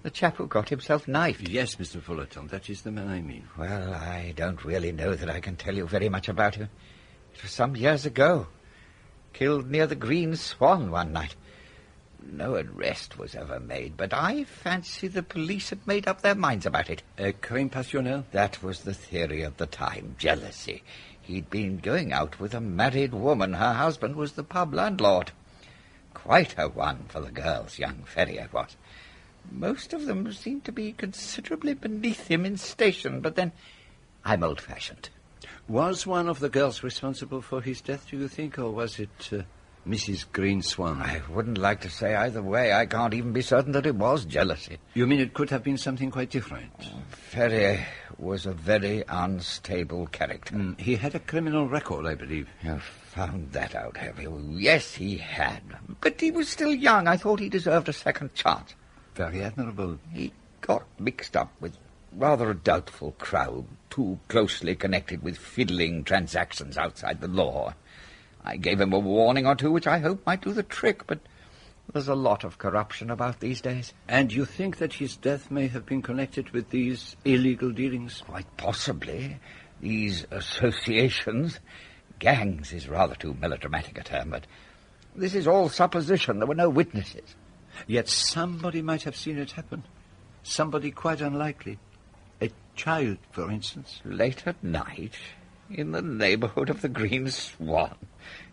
The chap who got himself knifed. Yes, Mr. Fullerton, that is the man I mean. Well, I don't really know that I can tell you very much about him. It was some years ago. Killed near the Green Swan one night. No arrest was ever made, but I fancy the police had made up their minds about it. A crime passionnel? That was the theory of the time, jealousy. He'd been going out with a married woman. Her husband was the pub landlord. Quite a one for the girls, young Ferrier was. Most of them seemed to be considerably beneath him in station, but then I'm old-fashioned. Was one of the girls responsible for his death, do you think, or was it Mrs. Greenswan? I wouldn't like to say either way. I can't even be certain that it was jealousy. You mean it could have been something quite different? Ferrier was a very unstable character. He had a criminal record, I believe. You found that out, have you? Yes, he had. But he was still young. I thought he deserved a second chance. Very admirable. He got mixed up with rather a doubtful crowd, too closely connected with fiddling transactions outside the law. I gave him a warning or two, which I hope might do the trick, but there's a lot of corruption about these days. And you think that his death may have been connected with these illegal dealings? Quite possibly. These associations. Gangs is rather too melodramatic a term, but this is all supposition. There were no witnesses. Yet somebody might have seen it happen. Somebody quite unlikely. A child, for instance. Late at night, in the neighbourhood of the Green Swan.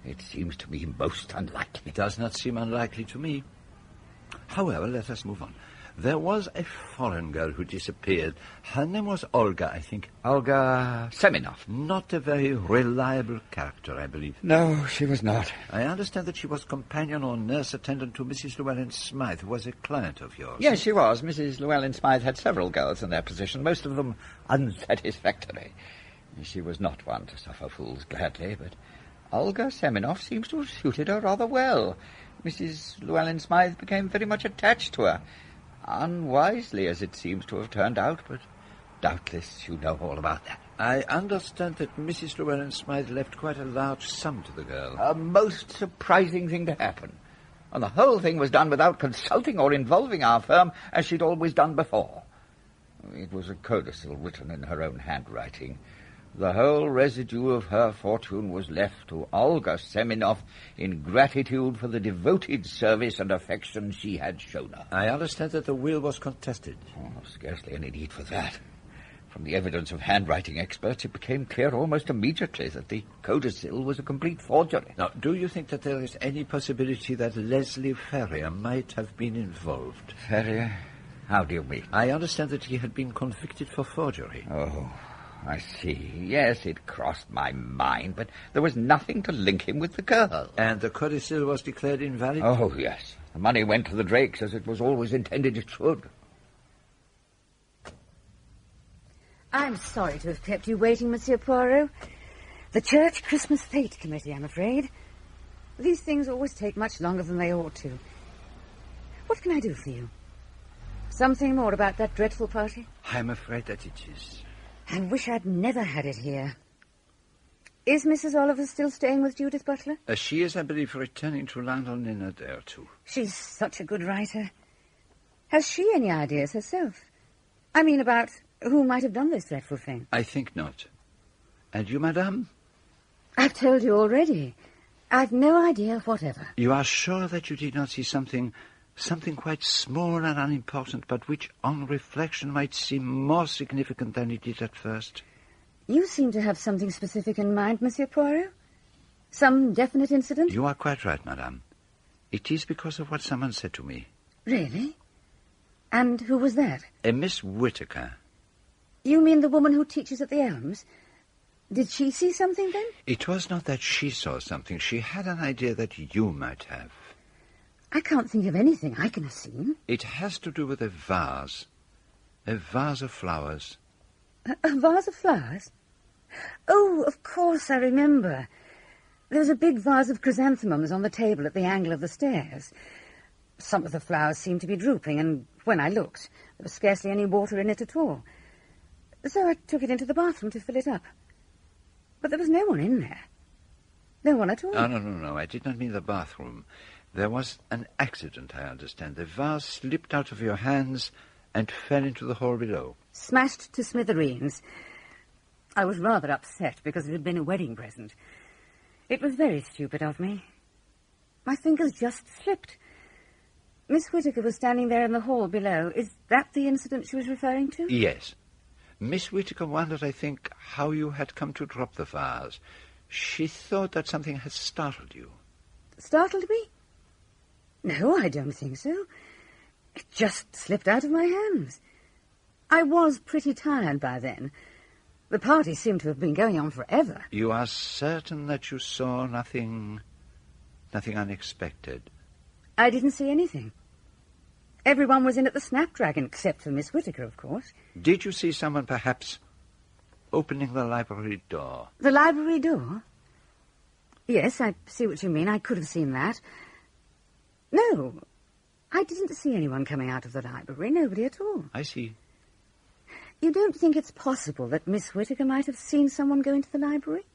It seems to me most unlikely. It does not seem unlikely to me. However, let us move on. There was a foreign girl who disappeared. Her name was Olga, I think. Olga Semenov. Not a very reliable character, I believe. No, she was not. I understand that she was companion or nurse attendant to Mrs. Llewellyn Smythe, who was a client of yours. Yes, she was. Mrs. Llewellyn Smythe had several girls in their position, most of them unsatisfactory. She was not one to suffer fools gladly, but Olga Semenov seems to have suited her rather well. Mrs. Llewellyn Smythe became very much attached to her. Unwisely, as it seems to have turned out, but doubtless you know all about that. I understand that Mrs. Llewellyn Smythe left quite a large sum to the girl. A most surprising thing to happen. And the whole thing was done without consulting or involving our firm, as she'd always done before. It was a codicil written in her own handwriting. The whole residue of her fortune was left to Olga Semenov in gratitude for the devoted service and affection she had shown her. I understand that the will was contested. Oh, scarcely any need for that. From the evidence of handwriting experts, it became clear almost immediately that the codicil was a complete forgery. Now, do you think that there is any possibility that Leslie Ferrier might have been involved? Ferrier? How do you mean? I understand that he had been convicted for forgery. Oh, I see. Yes, it crossed my mind, but there was nothing to link him with the girl. And the codicil was declared invalid? Oh, yes. The money went to the Drakes, as it was always intended it should. I'm sorry to have kept you waiting, Monsieur Poirot. The Church Christmas Fete Committee, I'm afraid. These things always take much longer than they ought to. What can I do for you? Something more about that dreadful party? I'm afraid that it is. I wish I'd never had it here. Is Mrs. Oliver still staying with Judith Butler? She is, I believe, returning to London in a day or two. She's such a good writer. Has she any ideas herself? I mean, about who might have done this dreadful thing? I think not. And you, madame? I've told you already. I've no idea whatever. You are sure that you did not see something quite small and unimportant, but which, on reflection, might seem more significant than it did at first? You seem to have something specific in mind, Monsieur Poirot. Some definite incident? You are quite right, madame. It is because of what someone said to me. Really? And who was that? A Miss Whittaker. You mean the woman who teaches at the Elms? Did she see something, then? It was not that she saw something. She had an idea that you might have. I can't think of anything I can have seen. It has to do with a vase. A vase of flowers. A vase of flowers? Oh, of course, I remember. There was a big vase of chrysanthemums on the table at the angle of the stairs. Some of the flowers seemed to be drooping, and when I looked, there was scarcely any water in it at all. So I took it into the bathroom to fill it up. But there was no one in there. No one at all. Oh, no. I did not mean the bathroom. There was an accident, I understand. The vase slipped out of your hands and fell into the hall below. Smashed to smithereens. I was rather upset because it had been a wedding present. It was very stupid of me. My fingers just slipped. Miss Whittaker was standing there in the hall below. Is that the incident she was referring to? Yes. Miss Whittaker wondered, I think, how you had come to drop the vase. She thought that something had startled you. Startled me? No, I don't think so. It just slipped out of my hands. I was pretty tired by then. The party seemed to have been going on forever. You are certain that you saw nothing unexpected? I didn't see anything. Everyone was in at the Snapdragon, except for Miss Whittaker, of course. Did you see someone, perhaps, opening the library door? The library door? Yes, I see what you mean. I could have seen that. No, I didn't see anyone coming out of the library. Nobody at all. I see. You don't think it's possible that Miss Whittaker might have seen someone go into the library?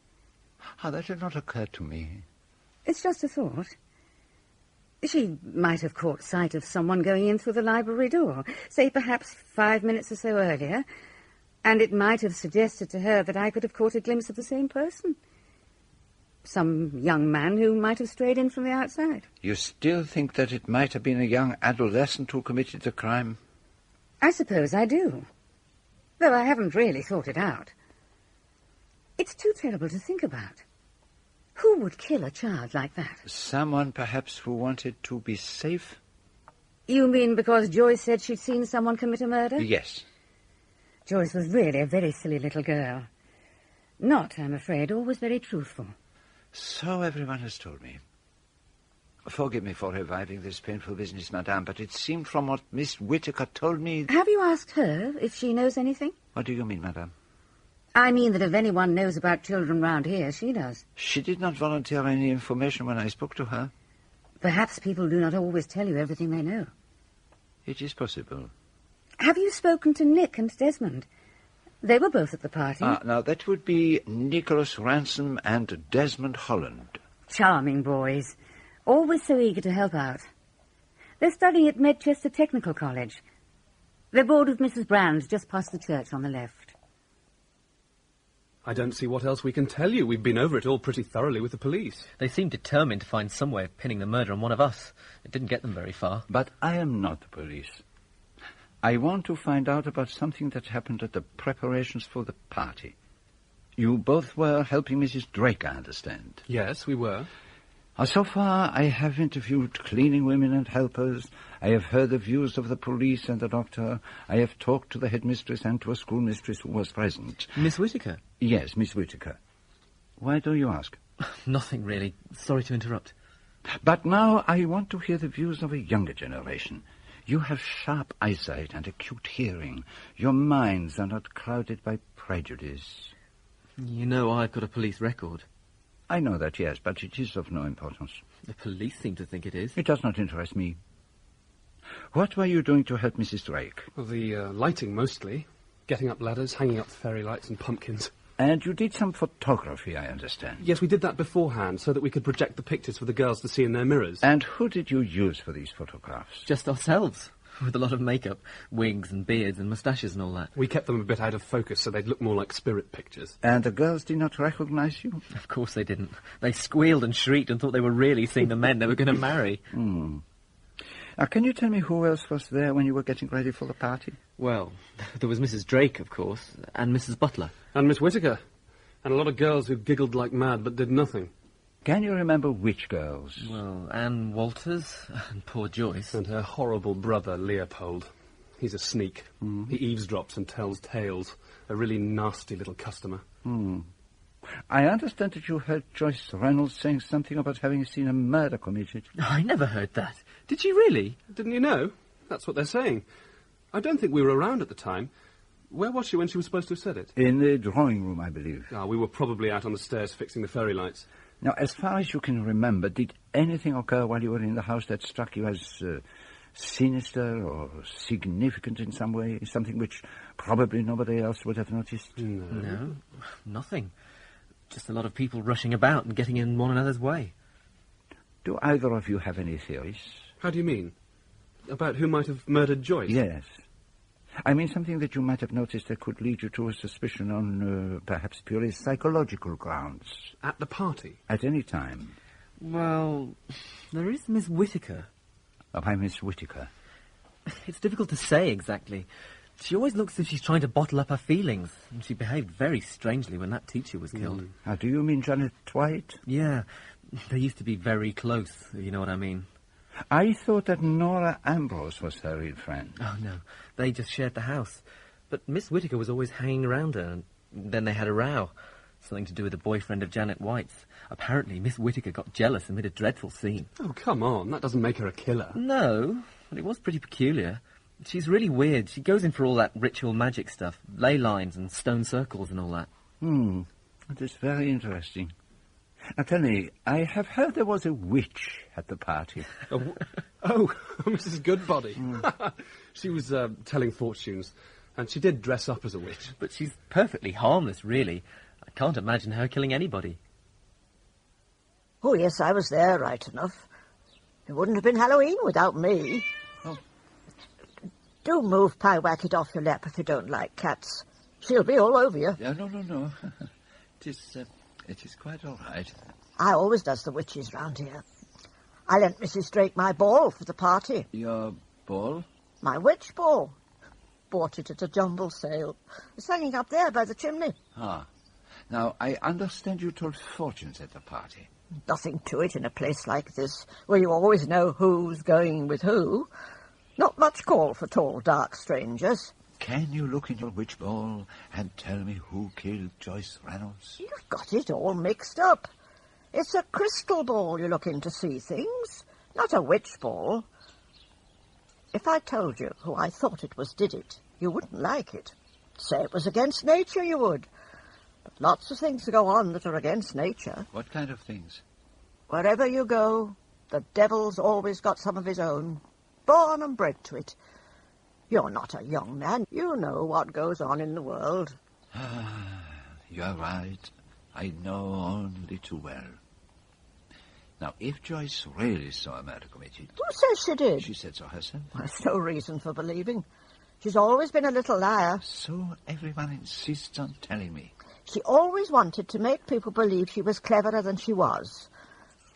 That had not occurred to me. It's just a thought. She might have caught sight of someone going in through the library door, say perhaps 5 minutes or so earlier, and it might have suggested to her that I could have caught a glimpse of the same person. Some young man who might have strayed in from the outside. You still think that it might have been a young adolescent who committed the crime? I suppose I do, though I haven't really thought it out. It's too terrible to think about. Who would kill a child like that? Someone, perhaps, who wanted to be safe? You mean because Joyce said she'd seen someone commit a murder? Yes. Joyce was really a very silly little girl. Not, I'm afraid, always very truthful. So everyone has told me. Forgive me for reviving this painful business, madame, but it seemed from what Miss Whittaker told me... Have you asked her if she knows anything? What do you mean, madame? I mean that if anyone knows about children round here, she does. She did not volunteer any information when I spoke to her. Perhaps people do not always tell you everything they know. It is possible. Have you spoken to Nick and Desmond? They were both at the party. Now, that would be Nicholas Ransom and Desmond Holland. Charming boys. Always so eager to help out. They're studying at Medchester Technical College. They're board with Mrs. Brand, just past the church on the left. I don't see what else we can tell you. We've been over it all pretty thoroughly with the police. They seemed determined to find some way of pinning the murder on one of us. It didn't get them very far. But I am not the police. I want to find out about something that happened at the preparations for the party. You both were helping Mrs. Drake, I understand. Yes, we were. So far, I have interviewed cleaning women and helpers. I have heard the views of the police and the doctor. I have talked to the headmistress and to a schoolmistress who was present. Miss Whittaker? Yes, Miss Whittaker. Why do you ask? Nothing, really. Sorry to interrupt. But now I want to hear the views of a younger generation. You have sharp eyesight and acute hearing. Your minds are not clouded by prejudice. You know I've got a police record. I know that, yes, but it is of no importance. The police seem to think it is. It does not interest me. What were you doing to help Mrs. Drake? Well, the lighting, mostly. Getting up ladders, hanging up fairy lights and pumpkins. And you did some photography, I understand. Yes, we did that beforehand, so that we could project the pictures for the girls to see in their mirrors. And who did you use for these photographs? Just ourselves, with a lot of makeup, wigs and beards and moustaches and all that. We kept them a bit out of focus, so they'd look more like spirit pictures. And the girls did not recognize you? Of course they didn't. They squealed and shrieked and thought they were really seeing the men they were going to marry. Now, can you tell me who else was there when you were getting ready for the party? Well, there was Mrs. Drake, of course, and Mrs. Butler. And Miss Whittaker. And a lot of girls who giggled like mad but did nothing. Can you remember which girls? Well, Anne Walters and poor Joyce. And her horrible brother, Leopold. He's a sneak. He eavesdrops and tells tales. A really nasty little customer. I understand that you heard Joyce Reynolds saying something about having seen a murder committed. I never heard that. Did she really? Didn't you know? That's what they're saying. I don't think we were around at the time. Where was she when she was supposed to have said it? In the drawing room, I believe. We were probably out on the stairs fixing the fairy lights. Now, as far as you can remember, did anything occur while you were in the house that struck you as sinister or significant in some way? Something which probably nobody else would have noticed? No, nothing. Just a lot of people rushing about and getting in one another's way. Do either of you have any theories? How do you mean? About who might have murdered Joyce? Yes. I mean something that you might have noticed that could lead you to a suspicion on perhaps purely psychological grounds. At the party? At any time. Well, there is Miss Whittaker. Why Miss Whittaker? It's difficult to say exactly. She always looks as if she's trying to bottle up her feelings, and she behaved very strangely when that teacher was killed. Do you mean Janet White? Yeah. They used to be very close, if you know what I mean. I thought that Nora Ambrose was her real friend. Oh, no. They just shared the house. But Miss Whittaker was always hanging around her, and then they had a row. Something to do with the boyfriend of Janet White's. Apparently, Miss Whittaker got jealous and made a dreadful scene. Oh, come on. That doesn't make her a killer. No, but it was pretty peculiar. She's really weird. She goes in for all that ritual magic stuff. Ley lines and stone circles and all that. That is very interesting. Now, tell me, I have heard there was a witch at the party. Mrs. Goodbody. She was telling fortunes, and she did dress up as a witch. But she's perfectly harmless, really. I can't imagine her killing anybody. Oh, yes, I was there, right enough. It wouldn't have been Halloween without me. Oh. Do move Pie Wacket off your lap if you don't like cats. She'll be all over you. No. It is quite all right. I always does the witches round here. I lent Mrs. Drake my ball for the party. Your ball? My witch ball. Bought it at a jumble sale. It's hanging up there by the chimney. Ah. Now, I understand you told fortunes at the party. Nothing to it in a place like this, where you always know who's going with who. Not much call for tall, dark strangers. Can you look in your witch ball and tell me who killed Joyce Reynolds? You've got it all mixed up. It's a crystal ball you look in to see things, not a witch ball. If I told you who I thought it was did it, you wouldn't like it. Say it was against nature, you would. But lots of things go on that are against nature. What kind of things? Wherever you go, the devil's always got some of his own. Born and bred to it. You're not a young man. You know what goes on in the world. You're right. I know only too well. Now, if Joyce really saw a murder committed... Who says she did? She said so herself. There's no reason for believing. She's always been a little liar. So everyone insists on telling me. She always wanted to make people believe she was cleverer than she was.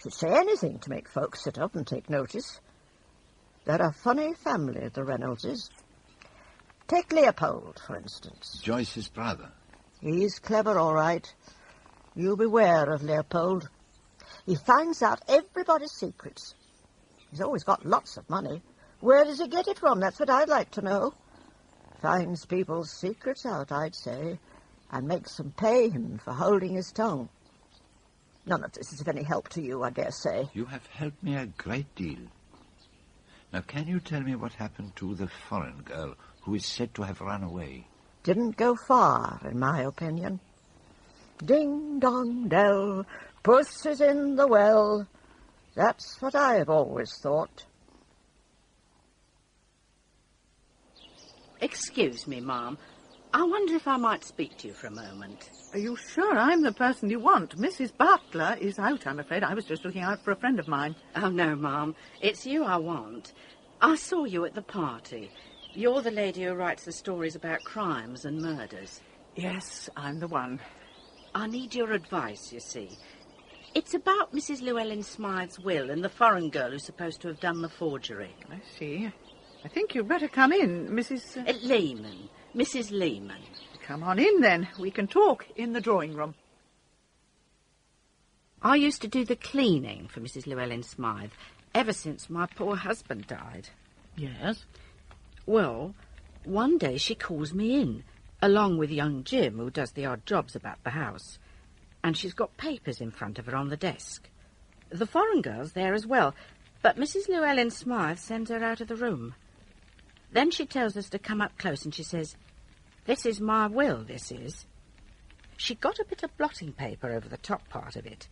She'd say anything to make folks sit up and take notice. They're a funny family, the Reynoldses. Take Leopold, for instance. Joyce's brother. He's clever, all right. You beware of Leopold. He finds out everybody's secrets. He's always got lots of money. Where does he get it from? That's what I'd like to know. Finds people's secrets out, I'd say, and makes them pay him for holding his tongue. None of this is of any help to you, I dare say. You have helped me a great deal. Now, can you tell me what happened to the foreign girl who is said to have run away? Didn't go far, in my opinion. Ding-dong-dell, puss is in the well. That's what I've always thought. Excuse me, Ma'am. I wonder if I might speak to you for a moment. Are you sure I'm the person you want? Mrs. Butler is out, I'm afraid. I was just looking out for a friend of mine. Oh, no, Ma'am. It's you I want. I saw you at the party. You're the lady who writes the stories about crimes and murders. Yes, I'm the one. I need your advice, you see. It's about Mrs. Llewellyn Smythe's will and the foreign girl who's supposed to have done the forgery. I see. I think you'd better come in, Mrs... Lehman. Mrs. Lehman. Come on in, then. We can talk in the drawing room. I used to do the cleaning for Mrs. Llewellyn Smythe ever since my poor husband died. Yes? Well, one day she calls me in, along with young Jim, who does the odd jobs about the house. And she's got papers in front of her on the desk. The foreign girl's there as well, but Mrs. Llewellyn Smythe sends her out of the room. Then she tells us to come up close and she says, "This is my will, this is." She got a bit of blotting paper over the top part of it.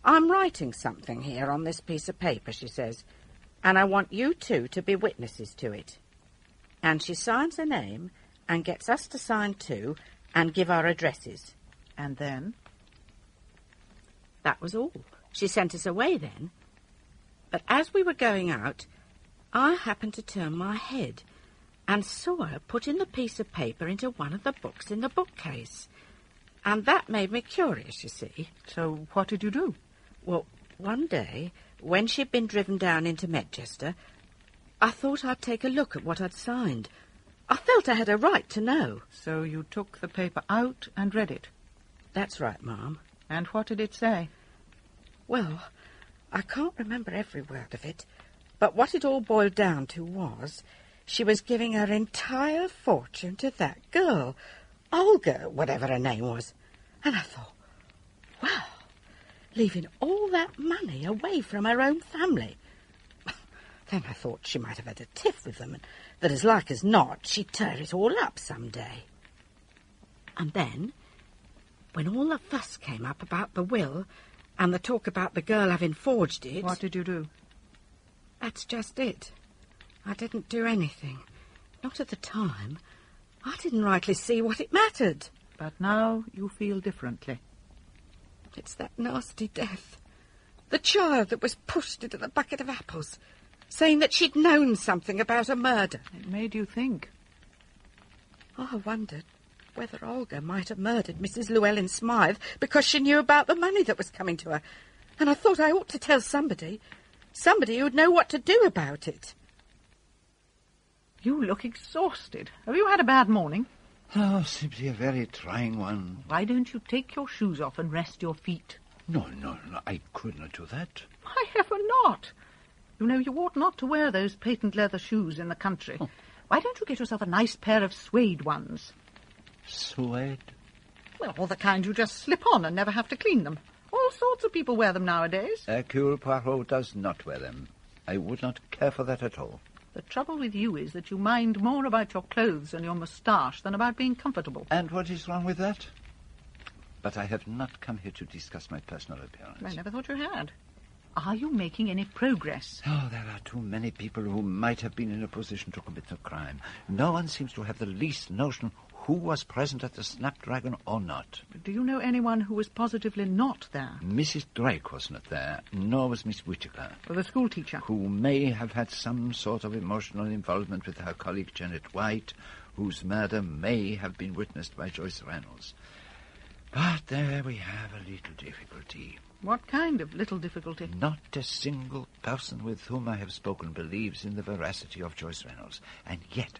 "I'm writing something here on this piece of paper," she says, "and I want you two to be witnesses to it." And she signs her name and gets us to sign too and give our addresses. And then? That was all. She sent us away then. But as we were going out, I happened to turn my head and saw her putting the piece of paper into one of the books in the bookcase. And that made me curious, you see. So what did you do? Well, one day, when she'd been driven down into Medchester, I thought I'd take a look at what I'd signed. I felt I had a right to know. So you took the paper out and read it? That's right, Ma'am. And what did it say? Well, I can't remember every word of it, but what it all boiled down to was she was giving her entire fortune to that girl, Olga, whatever her name was. And I thought, well, leaving all that money away from her own family. Then I thought she might have had a tiff with them, and that as like as not she'd tear it all up some day. And then, when all the fuss came up about the will and the talk about the girl having forged it... What did you do? That's just it. I didn't do anything. Not at the time. I didn't rightly see what it mattered. But now you feel differently. It's that nasty death. The child that was pushed into the bucket of apples, saying that she'd known something about a murder. It made you think. I wondered, whether Olga might have murdered Mrs. Llewellyn Smythe because she knew about the money that was coming to her. And I thought I ought to tell somebody who'd know what to do about it. You look exhausted. Have you had a bad morning? Oh, simply a very trying one. Why don't you take your shoes off and rest your feet? No, I could not do that. Why ever not? You know, you ought not to wear those patent leather shoes in the country. Oh. Why don't you get yourself a nice pair of suede ones? Suede? Well, the kind you just slip on and never have to clean them. All sorts of people wear them nowadays. Hercule Poirot does not wear them. I would not care for that at all. The trouble with you is that you mind more about your clothes and your moustache than about being comfortable. And what is wrong with that? But I have not come here to discuss my personal appearance. I never thought you had. Are you making any progress? Oh, there are too many people who might have been in a position to commit the crime. No one seems to have the least notion who was present at the Snapdragon or not. Do you know anyone who was positively not there? Mrs. Drake was not there, nor was Miss Whittaker. Or the school teacher? Who may have had some sort of emotional involvement with her colleague Janet White, whose murder may have been witnessed by Joyce Reynolds. But there we have a little difficulty. What kind of little difficulty? Not a single person with whom I have spoken believes in the veracity of Joyce Reynolds. And yet,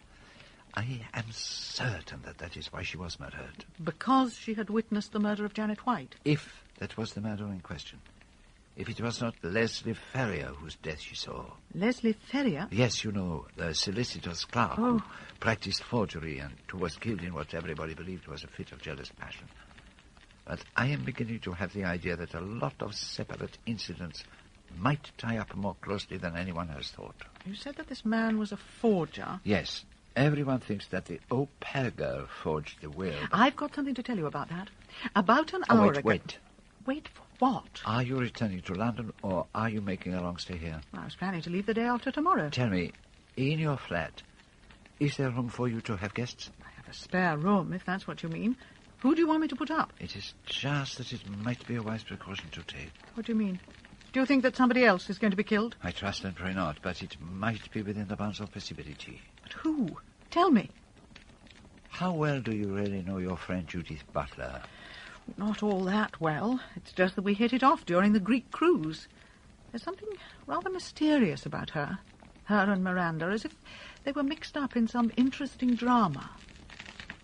I am certain that is why she was murdered. Because she had witnessed the murder of Janet White? If that was the murder in question. If it was not Leslie Ferrier whose death she saw. Leslie Ferrier? Yes, you know, the solicitor's clerk who practiced forgery and who was killed in what everybody believed was a fit of jealous passion. But I am beginning to have the idea that a lot of separate incidents might tie up more closely than anyone has thought. You said that this man was a forger? Yes. Everyone thinks that the au pair girl forged the will. I've got something to tell you about that. About an hour ago... Wait. Wait for what? Are you returning to London or are you making a long stay here? Well, I was planning to leave the day after tomorrow. Tell me, in your flat, is there room for you to have guests? I have a spare room, if that's what you mean. Who do you want me to put up? It is just that it might be a wise precaution to take. What do you mean? Do you think that somebody else is going to be killed? I trust and pray not, but it might be within the bounds of possibility. But who? Tell me. How well do you really know your friend Judith Butler? Not all that well. It's just that we hit it off during the Greek cruise. There's something rather mysterious about her. Her and Miranda, as if they were mixed up in some interesting drama.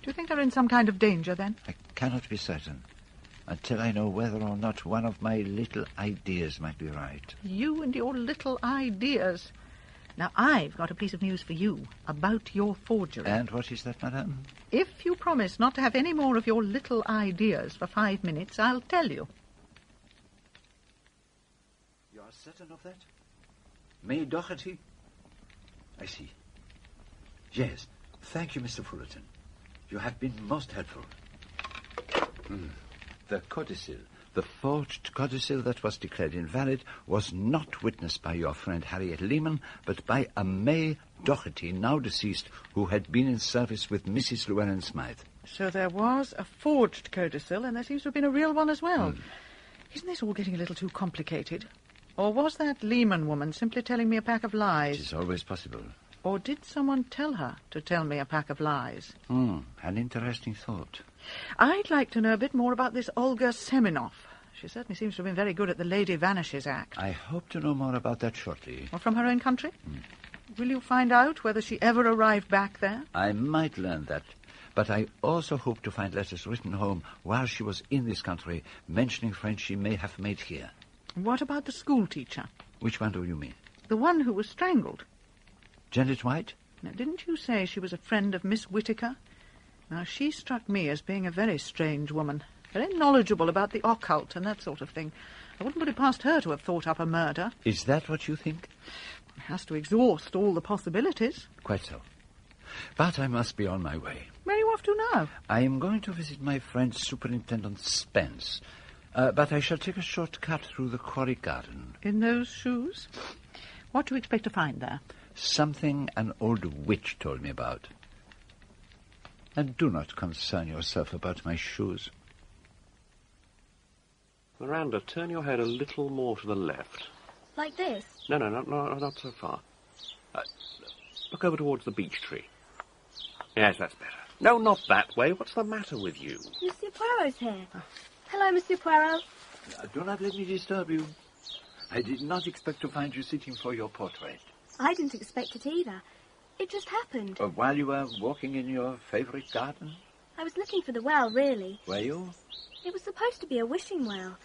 Do you think they're in some kind of danger, then? I cannot be certain, until I know whether or not one of my little ideas might be right. You and your little ideas. Now, I've got a piece of news for you about your forgery. And what is that, madame? If you promise not to have any more of your little ideas for 5 minutes, I'll tell you. You are certain of that? May Doherty? I see. Yes. Thank you, Mr. Fullerton. You have been most helpful. The codicil, the forged codicil that was declared invalid, was not witnessed by your friend Harriet Lehman, but by a May Doherty, now deceased, who had been in service with Mrs. Llewellyn Smythe. So there was a forged codicil, and there seems to have been a real one as well. Isn't this all getting a little too complicated? Or was that Lehman woman simply telling me a pack of lies? It is always possible. Or did someone tell her to tell me a pack of lies? An interesting thought. I'd like to know a bit more about this Olga Semenoff. She certainly seems to have been very good at the Lady Vanishes Act. I hope to know more about that shortly. Or from her own country? Will you find out whether she ever arrived back there? I might learn that. But I also hope to find letters written home while she was in this country, mentioning friends she may have made here. What about the school teacher? Which one do you mean? The one who was strangled. Janet White? Now, didn't you say she was a friend of Miss Whittaker? Now, she struck me as being a very strange woman, very knowledgeable about the occult and that sort of thing. I wouldn't put it past her to have thought up a murder. Is that what you think? It has to exhaust all the possibilities. Quite so. But I must be on my way. Where are you off to now? I am going to visit my friend Superintendent Spence. But I shall take a short cut through the Quarry Garden. In those shoes? What do you expect to find there? Something an old witch told me about. And do not concern yourself about my shoes. Miranda, turn your head a little more to the left. Like this? No, not so far. Look over towards the beech tree. Yes, that's better. No, not that way. What's the matter with you? Monsieur Poirot's here. Hello, Monsieur Poirot. Do not let me disturb you. I did not expect to find you sitting for your portrait. I didn't expect it either. It just happened. While you were walking in your favourite garden? I was looking for the well, really. Were you? It was supposed to be a wishing well.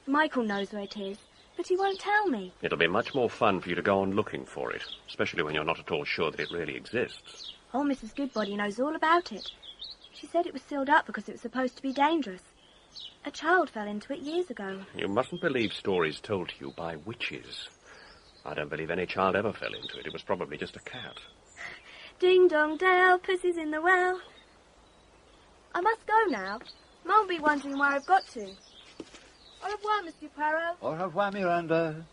Michael knows where it is, but he won't tell me. It'll be much more fun for you to go on looking for it, especially when you're not at all sure that it really exists. Oh, Mrs. Goodbody knows all about it. She said it was sealed up because it was supposed to be dangerous. A child fell into it years ago. You mustn't believe stories told to you by witches. I don't believe any child ever fell into it. It was probably just a cat. Ding dong dell, pussy's in the well. I must go now. Mum will be wondering where I've got to. Au revoir, Monsieur Poirot. Au revoir, Miranda.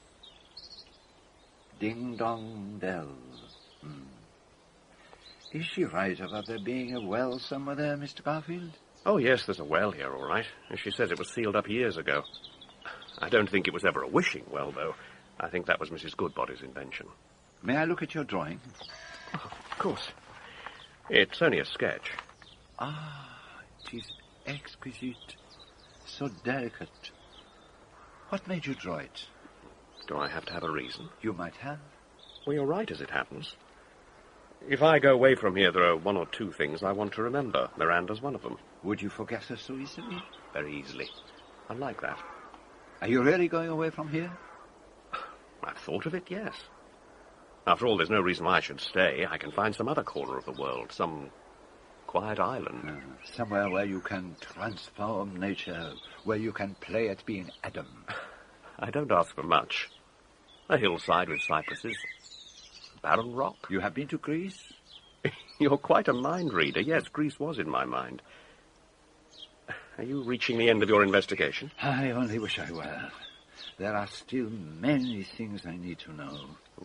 Ding dong dell. Is she right about there being a well somewhere there, Mr. Garfield? Oh, yes, there's a well here, all right. She says it was sealed up years ago. I don't think it was ever a wishing well, though. I think that was Mrs. Goodbody's invention. May I look at your drawing? Oh, of course. It's only a sketch. Ah, it is exquisite. So delicate. What made you draw it? Do I have to have a reason? You might have. Well, you're right, as it happens. If I go away from here, there are one or two things I want to remember. Miranda's one of them. Would you forget her so easily? Very easily. I like that. Are you really going away from here? I've thought of it, yes. After all, there's no reason why I should stay. I can find some other corner of the world, some quiet island. Somewhere where you can transform nature, where you can play at being Adam. I don't ask for much. A hillside with cypresses. Barren rock. You have been to Greece? You're quite a mind reader. Yes, Greece was in my mind. Are you reaching the end of your investigation? I only wish I were. There are still many things I need to know.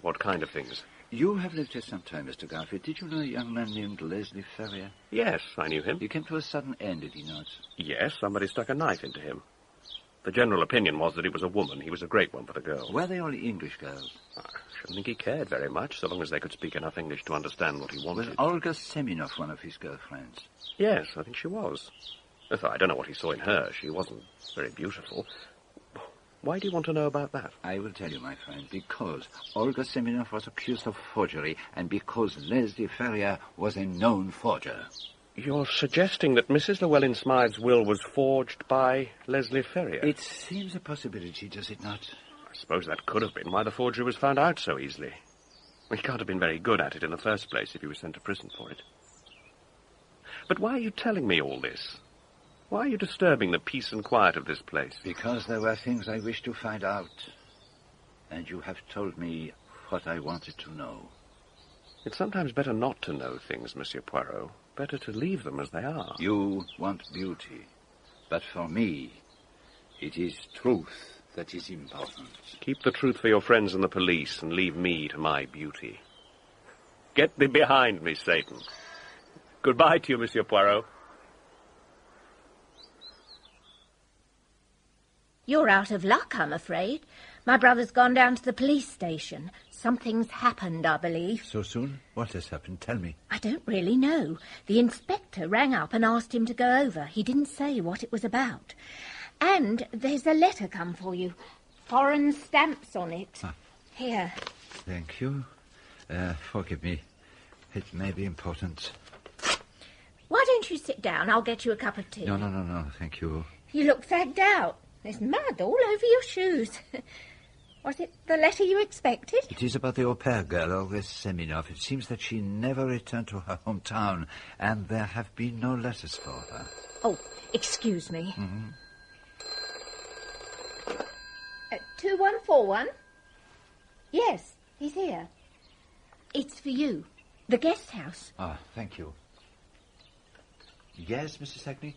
What kind of things? You have lived here some time, Mr. Garfield. Did you know a young man named Leslie Ferrier? Yes, I knew him. He came to a sudden end, did he not? Yes, somebody stuck a knife into him. The general opinion was that it was a woman. He was a great one for the girl. Were they all English girls? I shouldn't think he cared very much, so long as they could speak enough English to understand what he wanted. Was Olga Semyonov one of his girlfriends? Yes, I think she was. Though I don't know what he saw in her. She wasn't very beautiful. Why do you want to know about that? I will tell you, my friend, because Olga Semyonov was accused of forgery, and because Leslie Ferrier was a known forger. You're suggesting that Mrs. Llewellyn Smythe's will was forged by Leslie Ferrier? It seems a possibility, does it not? I suppose that could have been why the forgery was found out so easily. He can't have been very good at it in the first place if he was sent to prison for it. But why are you telling me all this? Why are you disturbing the peace and quiet of this place? Because there were things I wished to find out. And you have told me what I wanted to know. It's sometimes better not to know things, Monsieur Poirot. Better to leave them as they are. You want beauty. But for me, it is truth that is important. Keep the truth for your friends and the police, and leave me to my beauty. Get thee behind me, Satan. Goodbye to you, Monsieur Poirot. You're out of luck, I'm afraid. My brother's gone down to the police station. Something's happened, I believe. So soon? What has happened? Tell me. I don't really know. The inspector rang up and asked him to go over. He didn't say what it was about. And there's a letter come for you. Foreign stamps on it. Here. Thank you. Forgive me. It may be important. Why don't you sit down? I'll get you a cup of tea. No. Thank you. You look fagged out. There's mud all over your shoes. Was it the letter you expected? It is about the au pair girl, Olga Semyonov. It seems that she never returned to her hometown, and there have been no letters for her. Oh, excuse me. 2141? Yes, he's here. It's for you. The guest house. Ah, thank you. Yes, Mrs. Hackney?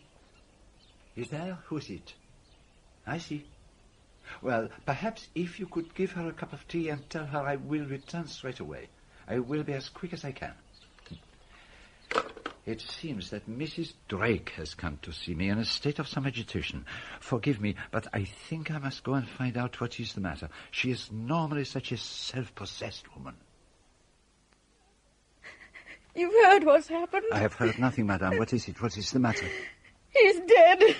Is there? Who is it? I see. Well, perhaps if you could give her a cup of tea and tell her I will return straight away. I will be as quick as I can. It seems that Mrs. Drake has come to see me in a state of some agitation. Forgive me, but I think I must go and find out what is the matter. She is normally such a self-possessed woman. You've heard what's happened? I have heard nothing, madame. What is it? What is the matter? He's dead.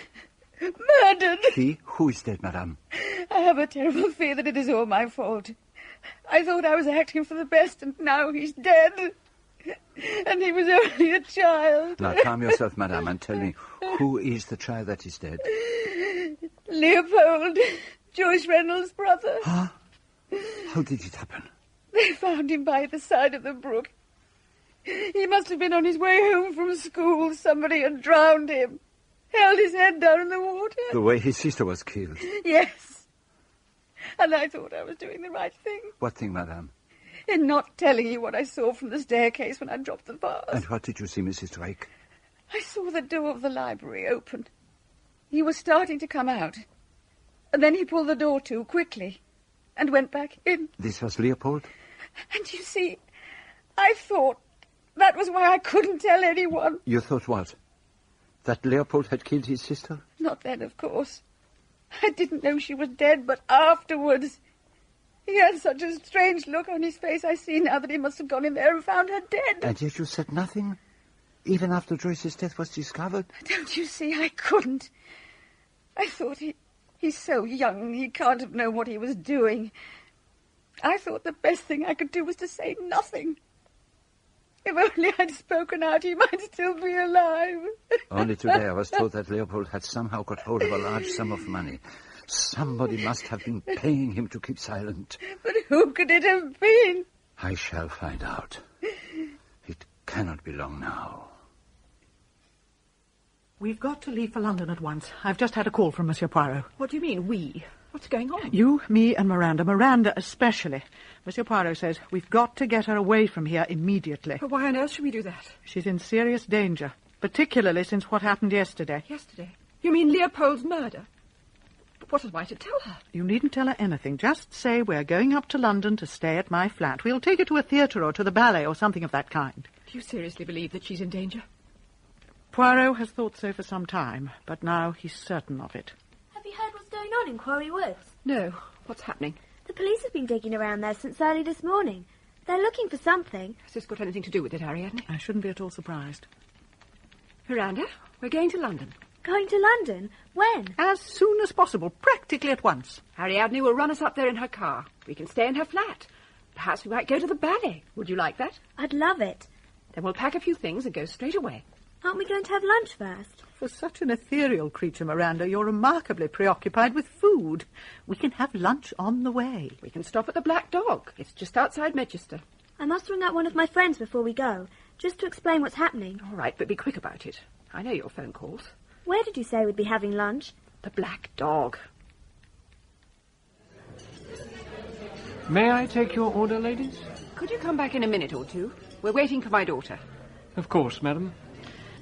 Murdered. He? Who is dead, madame? I have a terrible fear that it is all my fault. I thought I was acting for the best, and now he's dead. And he was only a child. Now, calm yourself, madame, and tell me, who is the child that is dead? Leopold, Joyce Reynolds' brother. Huh? How did it happen? They found him by the side of the brook. He must have been on his way home from school. Somebody had drowned him. Held his head down in the water. The way his sister was killed. Yes. And I thought I was doing the right thing. What thing, madame? In not telling you what I saw from the staircase when I dropped the vase. And what did you see, Mrs. Drake? I saw the door of the library open. He was starting to come out. And then he pulled the door to quickly and went back in. This was Leopold? And you see, I thought that was why I couldn't tell anyone. You thought what? That Leopold had killed his sister? Not then, of course. I didn't know she was dead, but afterwards. He had such a strange look on his face. I see now that he must have gone in there and found her dead. And yet you said nothing? Even after Joyce's death was discovered? Don't you see, I couldn't. I thought he's so young, he can't have known what he was doing. I thought the best thing I could do was to say nothing. If only I'd spoken out, he might still be alive. Only today I was told that Leopold had somehow got hold of a large sum of money. Somebody must have been paying him to keep silent. But who could it have been? I shall find out. It cannot be long now. We've got to leave for London at once. I've just had a call from Monsieur Poirot. What do you mean, we? What's going on? You, me, and Miranda. Miranda especially. Monsieur Poirot says we've got to get her away from here immediately. But why on earth should we do that? She's in serious danger, particularly since what happened yesterday. Yesterday? You mean Leopold's murder? But what am I to tell her? You needn't tell her anything. Just say we're going up to London to stay at my flat. We'll take her to a theatre or to the ballet or something of that kind. Do you seriously believe that she's in danger? Poirot has thought so for some time, but now he's certain of it. Have you heard what's going on in Quarry Woods? No. What's happening? The police have been digging around there since early this morning. They're looking for something. Has this got anything to do with it, Ariadne? I shouldn't be at all surprised. Miranda, we're going to London. Going to London? When? As soon as possible, practically at once. Ariadne will run us up there in her car. We can stay in her flat. Perhaps we might go to the ballet. Would you like that? I'd love it. Then we'll pack a few things and go straight away. Aren't we going to have lunch first? For such an ethereal creature, Miranda, you're remarkably preoccupied with food. We can have lunch on the way. We can stop at the Black Dog. It's just outside Medchester. I must ring up one of my friends before we go, just to explain what's happening. All right, but be quick about it. I know your phone calls. Where did you say we'd be having lunch? The Black Dog. May I take your order, ladies? Could you come back in a minute or two? We're waiting for my daughter. Of course, madam.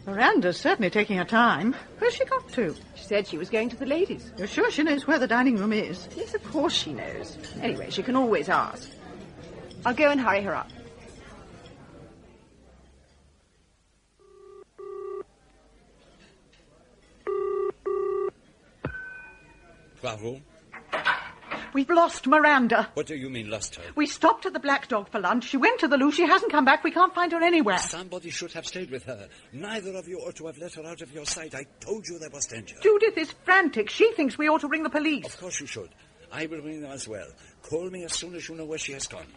Miranda's certainly taking her time. Where's she got to? She said she was going to the ladies. You're sure she knows where the dining room is? Yes, of course she knows. Anyway, she can always ask. I'll go and hurry her up. Poirot? We've lost Miranda. What do you mean, lost her? We stopped at the Black Dog for lunch. She went to the loo. She hasn't come back. We can't find her anywhere. Somebody should have stayed with her. Neither of you ought to have let her out of your sight. I told you there was danger. Judith is frantic. She thinks we ought to ring the police. Of course you should. I will ring them as well. Call me as soon as you know where she has gone.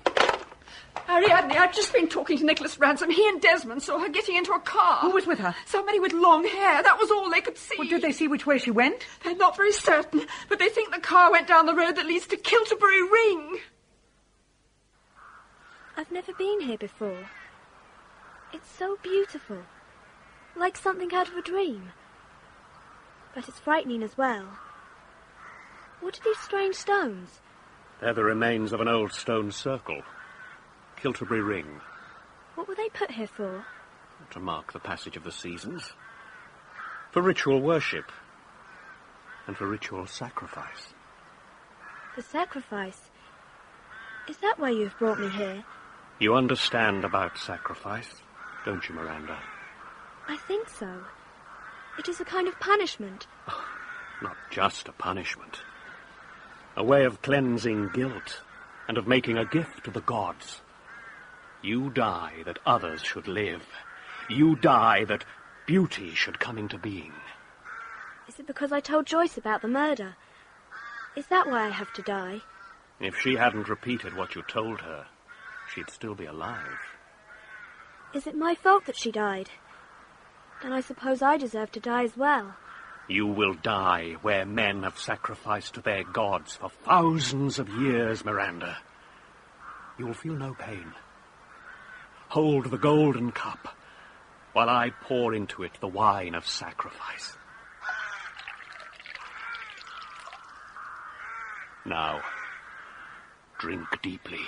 Ariadne, I've just been talking to Nicholas Ransom. He and Desmond saw her getting into a car. Who was with her? Somebody with long hair. That was all they could see. Well, did they see which way she went? They're not very certain, but they think the car went down the road that leads to Kilterbury Ring. I've never been here before. It's so beautiful. Like something out of a dream. But it's frightening as well. What are these strange stones? They're the remains of an old stone circle. Kilterbury Ring. What were they put here for? To mark the passage of the seasons. For ritual worship. And for ritual sacrifice. The sacrifice? Is that why you've brought me here? You understand about sacrifice, don't you, Miranda? I think so. It is a kind of punishment. Not just a punishment. A way of cleansing guilt and of making a gift to the gods. You die that others should live. You die that beauty should come into being. Is it because I told Joyce about the murder? Is that why I have to die? If she hadn't repeated what you told her, she'd still be alive. Is it my fault that she died? Then I suppose I deserve to die as well. You will die where men have sacrificed to their gods for thousands of years, Miranda. You will feel no pain. Hold the golden cup while I pour into it the wine of sacrifice. Now, drink deeply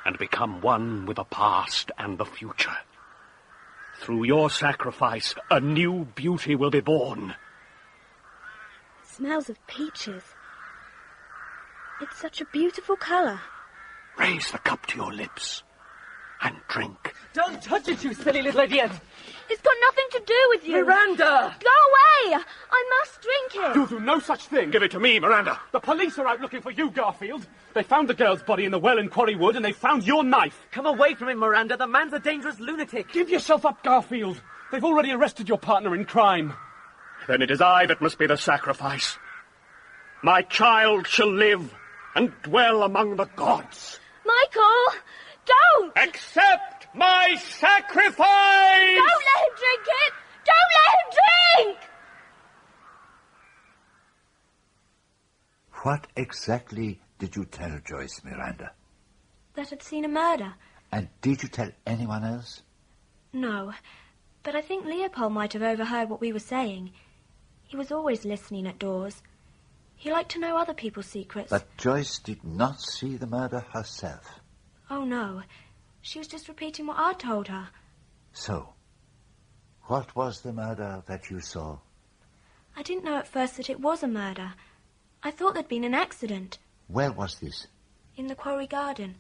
and become one with the past and the future. Through your sacrifice, a new beauty will be born. It smells of peaches. It's such a beautiful colour. Raise the cup to your lips and drink. Don't touch it, you silly little idiot! It's got nothing to do with you. Miranda! Go away! I must drink it. You'll do no such thing. Give it to me, Miranda. The police are out looking for you, Garfield. They found the girl's body in the well in Quarry Wood, and they found your knife. Come away from him, Miranda. The man's a dangerous lunatic. Give yourself up, Garfield. They've already arrested your partner in crime. Then it is I that must be the sacrifice. My child shall live and dwell among the gods. Michael! Don't! Accept my sacrifice! Don't let him drink it! Don't let him drink! What exactly did you tell Joyce, Miranda? That I'd seen a murder. And did you tell anyone else? No, but I think Leopold might have overheard what we were saying. He was always listening at doors. He liked to know other people's secrets. But Joyce did not see the murder herself. Oh, no. She was just repeating what I told her. So, what was the murder that you saw? I didn't know at first that it was a murder. I thought there'd been an accident. Where was this? In the quarry garden.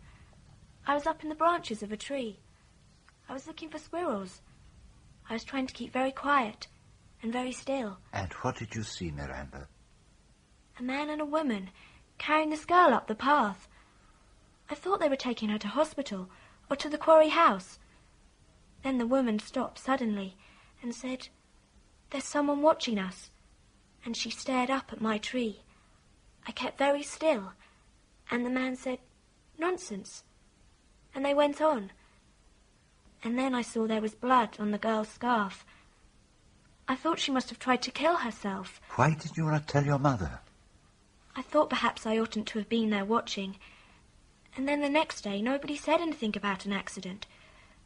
I was up in the branches of a tree. I was looking for squirrels. I was trying to keep very quiet and very still. And what did you see, Miranda? A man and a woman carrying this girl up the path. I thought they were taking her to hospital or to the quarry house. Then the woman stopped suddenly and said, "There's someone watching us." And she stared up at my tree. I kept very still, and the man said, "Nonsense." And they went on. And then I saw there was blood on the girl's scarf. I thought she must have tried to kill herself. Why did you not tell your mother? I thought perhaps I oughtn't to have been there watching. And then the next day nobody said anything about an accident,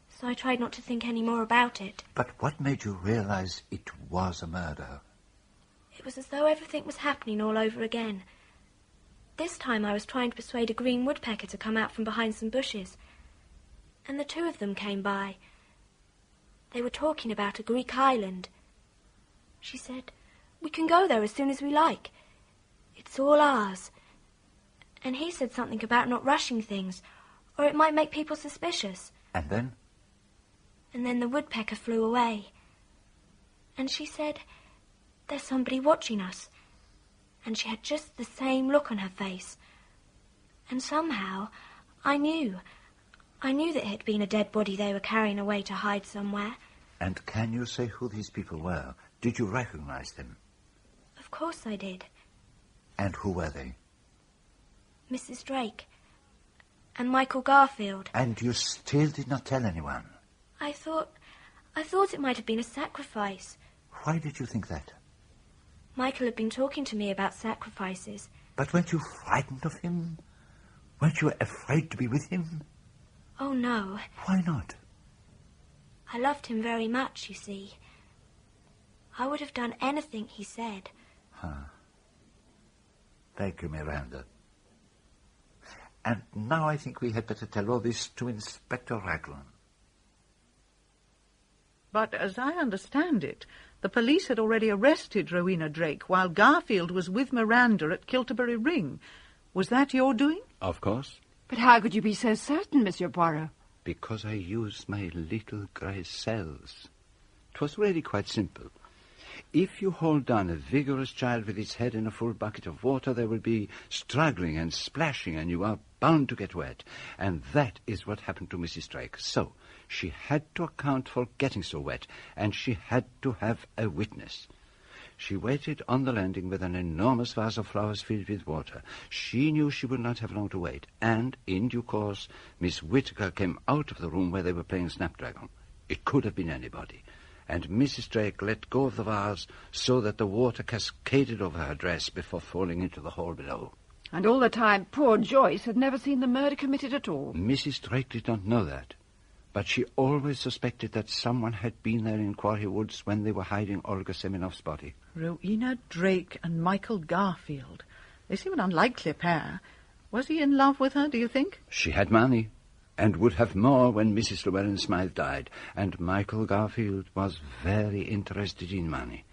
so I tried not to think any more about it. But what made you realize it was a murder? It was as though everything was happening all over again. This time I was trying to persuade a green woodpecker to come out from behind some bushes. And the two of them came by. They were talking about a Greek island. She said, "We can go there as soon as we like. It's all ours." And he said something about not rushing things, or it might make people suspicious. And then? And then the woodpecker flew away. And she said, "There's somebody watching us." And she had just the same look on her face. And somehow I knew that it had been a dead body they were carrying away to hide somewhere. And can you say who these people were? Did you recognize them? Of course I did. And who were they? Mrs. Drake and Michael Garfield. And you still did not tell anyone? I thought it might have been a sacrifice. Why did you think that? Michael had been talking to me about sacrifices. But weren't you frightened of him? Weren't you afraid to be with him? Oh, no. Why not? I loved him very much, you see. I would have done anything he said. Thank you, Miranda. And now I think we had better tell all this to Inspector Raglan. But as I understand it, the police had already arrested Rowena Drake while Garfield was with Miranda at Kilterbury Ring. Was that your doing? Of course. But how could you be so certain, Monsieur Poirot? Because I used my little grey cells. 'Twas really quite simple. If you hold down a vigorous child with its head in a full bucket of water, there will be struggling and splashing, and you are bound to get wet. And that is what happened to Mrs. Drake. So she had to account for getting so wet, and she had to have a witness. She waited on the landing with an enormous vase of flowers filled with water. She knew she would not have long to wait, and in due course Miss Whittaker came out of the room where they were playing Snapdragon. It could have been anybody. And Mrs. Drake let go of the vase so that the water cascaded over her dress before falling into the hall below. And all the time, poor Joyce had never seen the murder committed at all. Mrs. Drake did not know that, but she always suspected that someone had been there in Quarry Woods when they were hiding Olga Semyonov's body. Rowena Drake and Michael Garfield. They seem an unlikely pair. Was he in love with her, do you think? She had money, and would have more when Mrs. Llewellyn Smythe died, and Michael Garfield was very interested in money.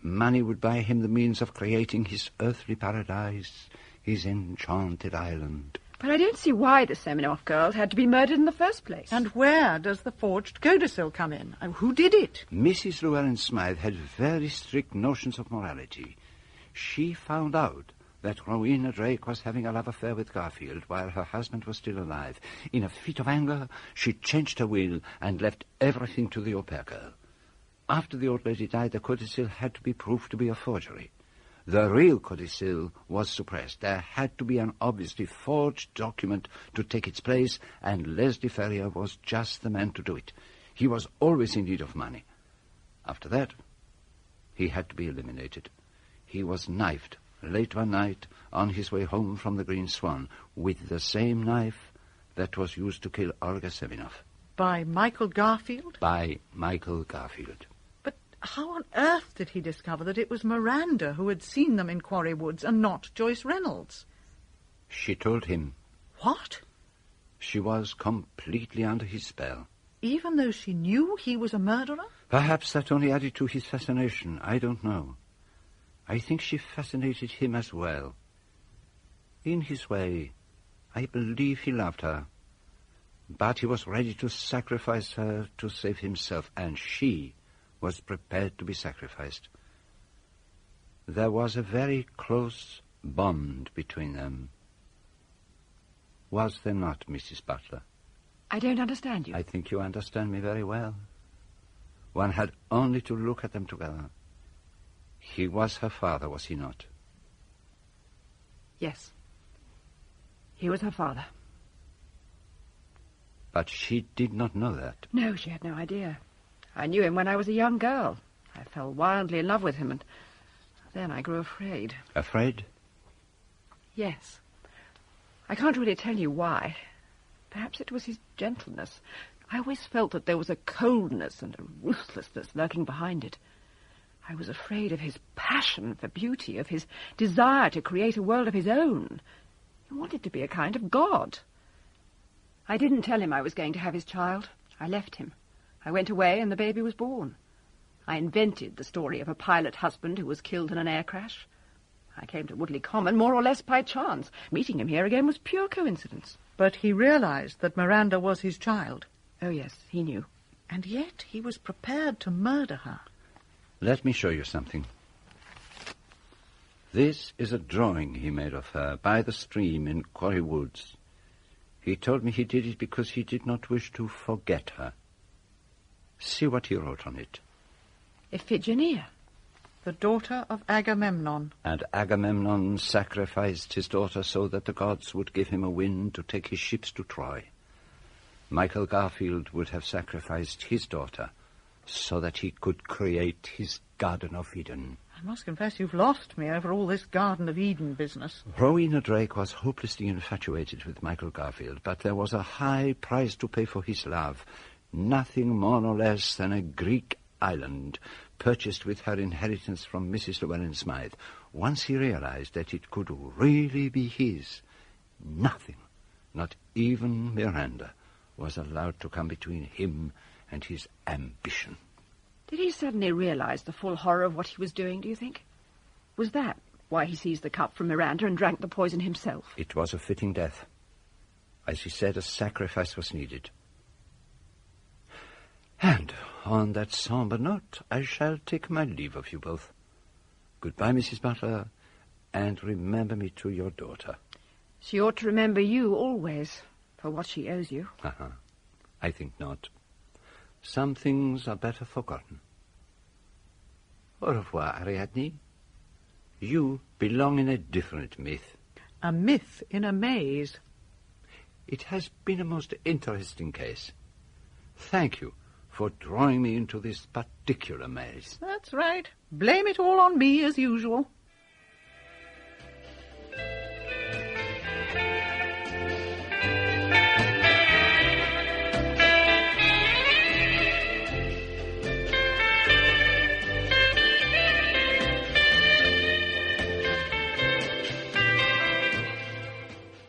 Money would buy him the means of creating his earthly paradise, his enchanted island. But I don't see why the Semyonov girls had to be murdered in the first place. And where does the forged codicil come in? Who did it? Mrs. Llewellyn Smythe had very strict notions of morality. She found out that Rowena Drake was having a love affair with Garfield while her husband was still alive. In a fit of anger, she changed her will and left everything to the au pair girl. After the old lady died, the codicil had to be proved to be a forgery. The real codicil was suppressed. There had to be an obviously forged document to take its place, and Leslie Ferrier was just the man to do it. He was always in need of money. After that, he had to be eliminated. He was knifed late one night on his way home from the Green Swan with the same knife that was used to kill Olga Semyonov. By Michael Garfield? By Michael Garfield. How on earth did he discover that it was Miranda who had seen them in Quarry Woods and not Joyce Reynolds? She told him. What? She was completely under his spell. Even though she knew he was a murderer? Perhaps that only added to his fascination. I don't know. I think she fascinated him as well. In his way, I believe he loved her. But he was ready to sacrifice her to save himself, and she was prepared to be sacrificed. There was a very close bond between them. Was there not, Mrs. Butler? I don't understand you. I think you understand me very well. One had only to look at them together. He was her father, was he not? Yes. He was her father. But she did not know that. No, she had no idea. I knew him when I was a young girl. I fell wildly in love with him, and then I grew afraid. Afraid? Yes. I can't really tell you why. Perhaps it was his gentleness. I always felt that there was a coldness and a ruthlessness lurking behind it. I was afraid of his passion for beauty, of his desire to create a world of his own. He wanted to be a kind of god. I didn't tell him I was going to have his child. I left him. I went away and the baby was born. I invented the story of a pilot husband who was killed in an air crash. I came to Woodley Common more or less by chance. Meeting him here again was pure coincidence. But he realized that Miranda was his child. Oh, yes, he knew. And yet he was prepared to murder her. Let me show you something. This is a drawing he made of her by the stream in Quarry Woods. He told me he did it because he did not wish to forget her. See what he wrote on it. Iphigenia. The daughter of Agamemnon. And Agamemnon sacrificed his daughter so that the gods would give him a wind to take his ships to Troy. Michael Garfield would have sacrificed his daughter so that he could create his Garden of Eden. I must confess you've lost me over all this Garden of Eden business. Rowena Drake was hopelessly infatuated with Michael Garfield, but there was a high price to pay for his love. Nothing more nor less than a Greek island purchased with her inheritance from Mrs. Llewellyn Smythe. Once he realized that it could really be his, nothing, not even Miranda, was allowed to come between him and his ambition. Did he suddenly realize the full horror of what he was doing, do you think? Was that why he seized the cup from Miranda and drank the poison himself? It was a fitting death. As he said, a sacrifice was needed. And on that sombre note, I shall take my leave of you both. Goodbye, Mrs. Butler, and remember me to your daughter. She ought to remember you always, for what she owes you. I think not. Some things are better forgotten. Au revoir, Ariadne. You belong in a different myth. A myth in a maze. It has been a most interesting case. Thank you for drawing me into this particular maze. That's right. Blame it all on me, as usual.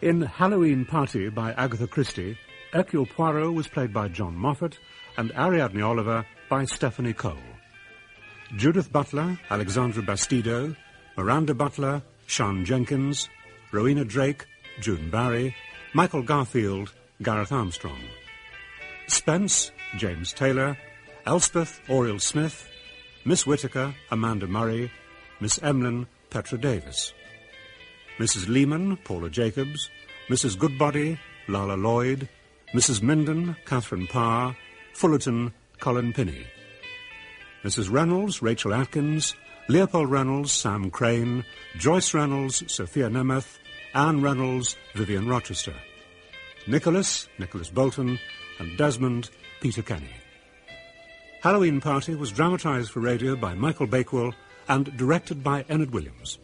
In Hallowe'en Party by Agatha Christie, Hercule Poirot was played by John Moffat and Ariadne Oliver by Stephanie Cole. Judith Butler, Alexandra Bastido, Miranda Butler, Sian Jenkins, Rowena Drake, June Barry, Michael Garfield, Gareth Armstrong. Spence, James Taylor, Elspeth, Oriel Smith, Miss Whittaker, Amanda Murray, Miss Emlyn, Petra Davis. Mrs. Lehman, Paula Jacobs, Mrs. Goodbody, Lala Lloyd, Mrs. Minden, Catherine Parr, Fullerton, Colin Pinney. Mrs. Reynolds, Rachel Atkins, Leopold Reynolds, Sam Crane, Joyce Reynolds, Sophia Nemeth, Anne Reynolds, Vivian Rochester. Nicholas, Nicholas Bolton, and Desmond, Peter Kenny. Hallowe'en Party was dramatised for radio by Michael Bakewell and directed by Enid Williams.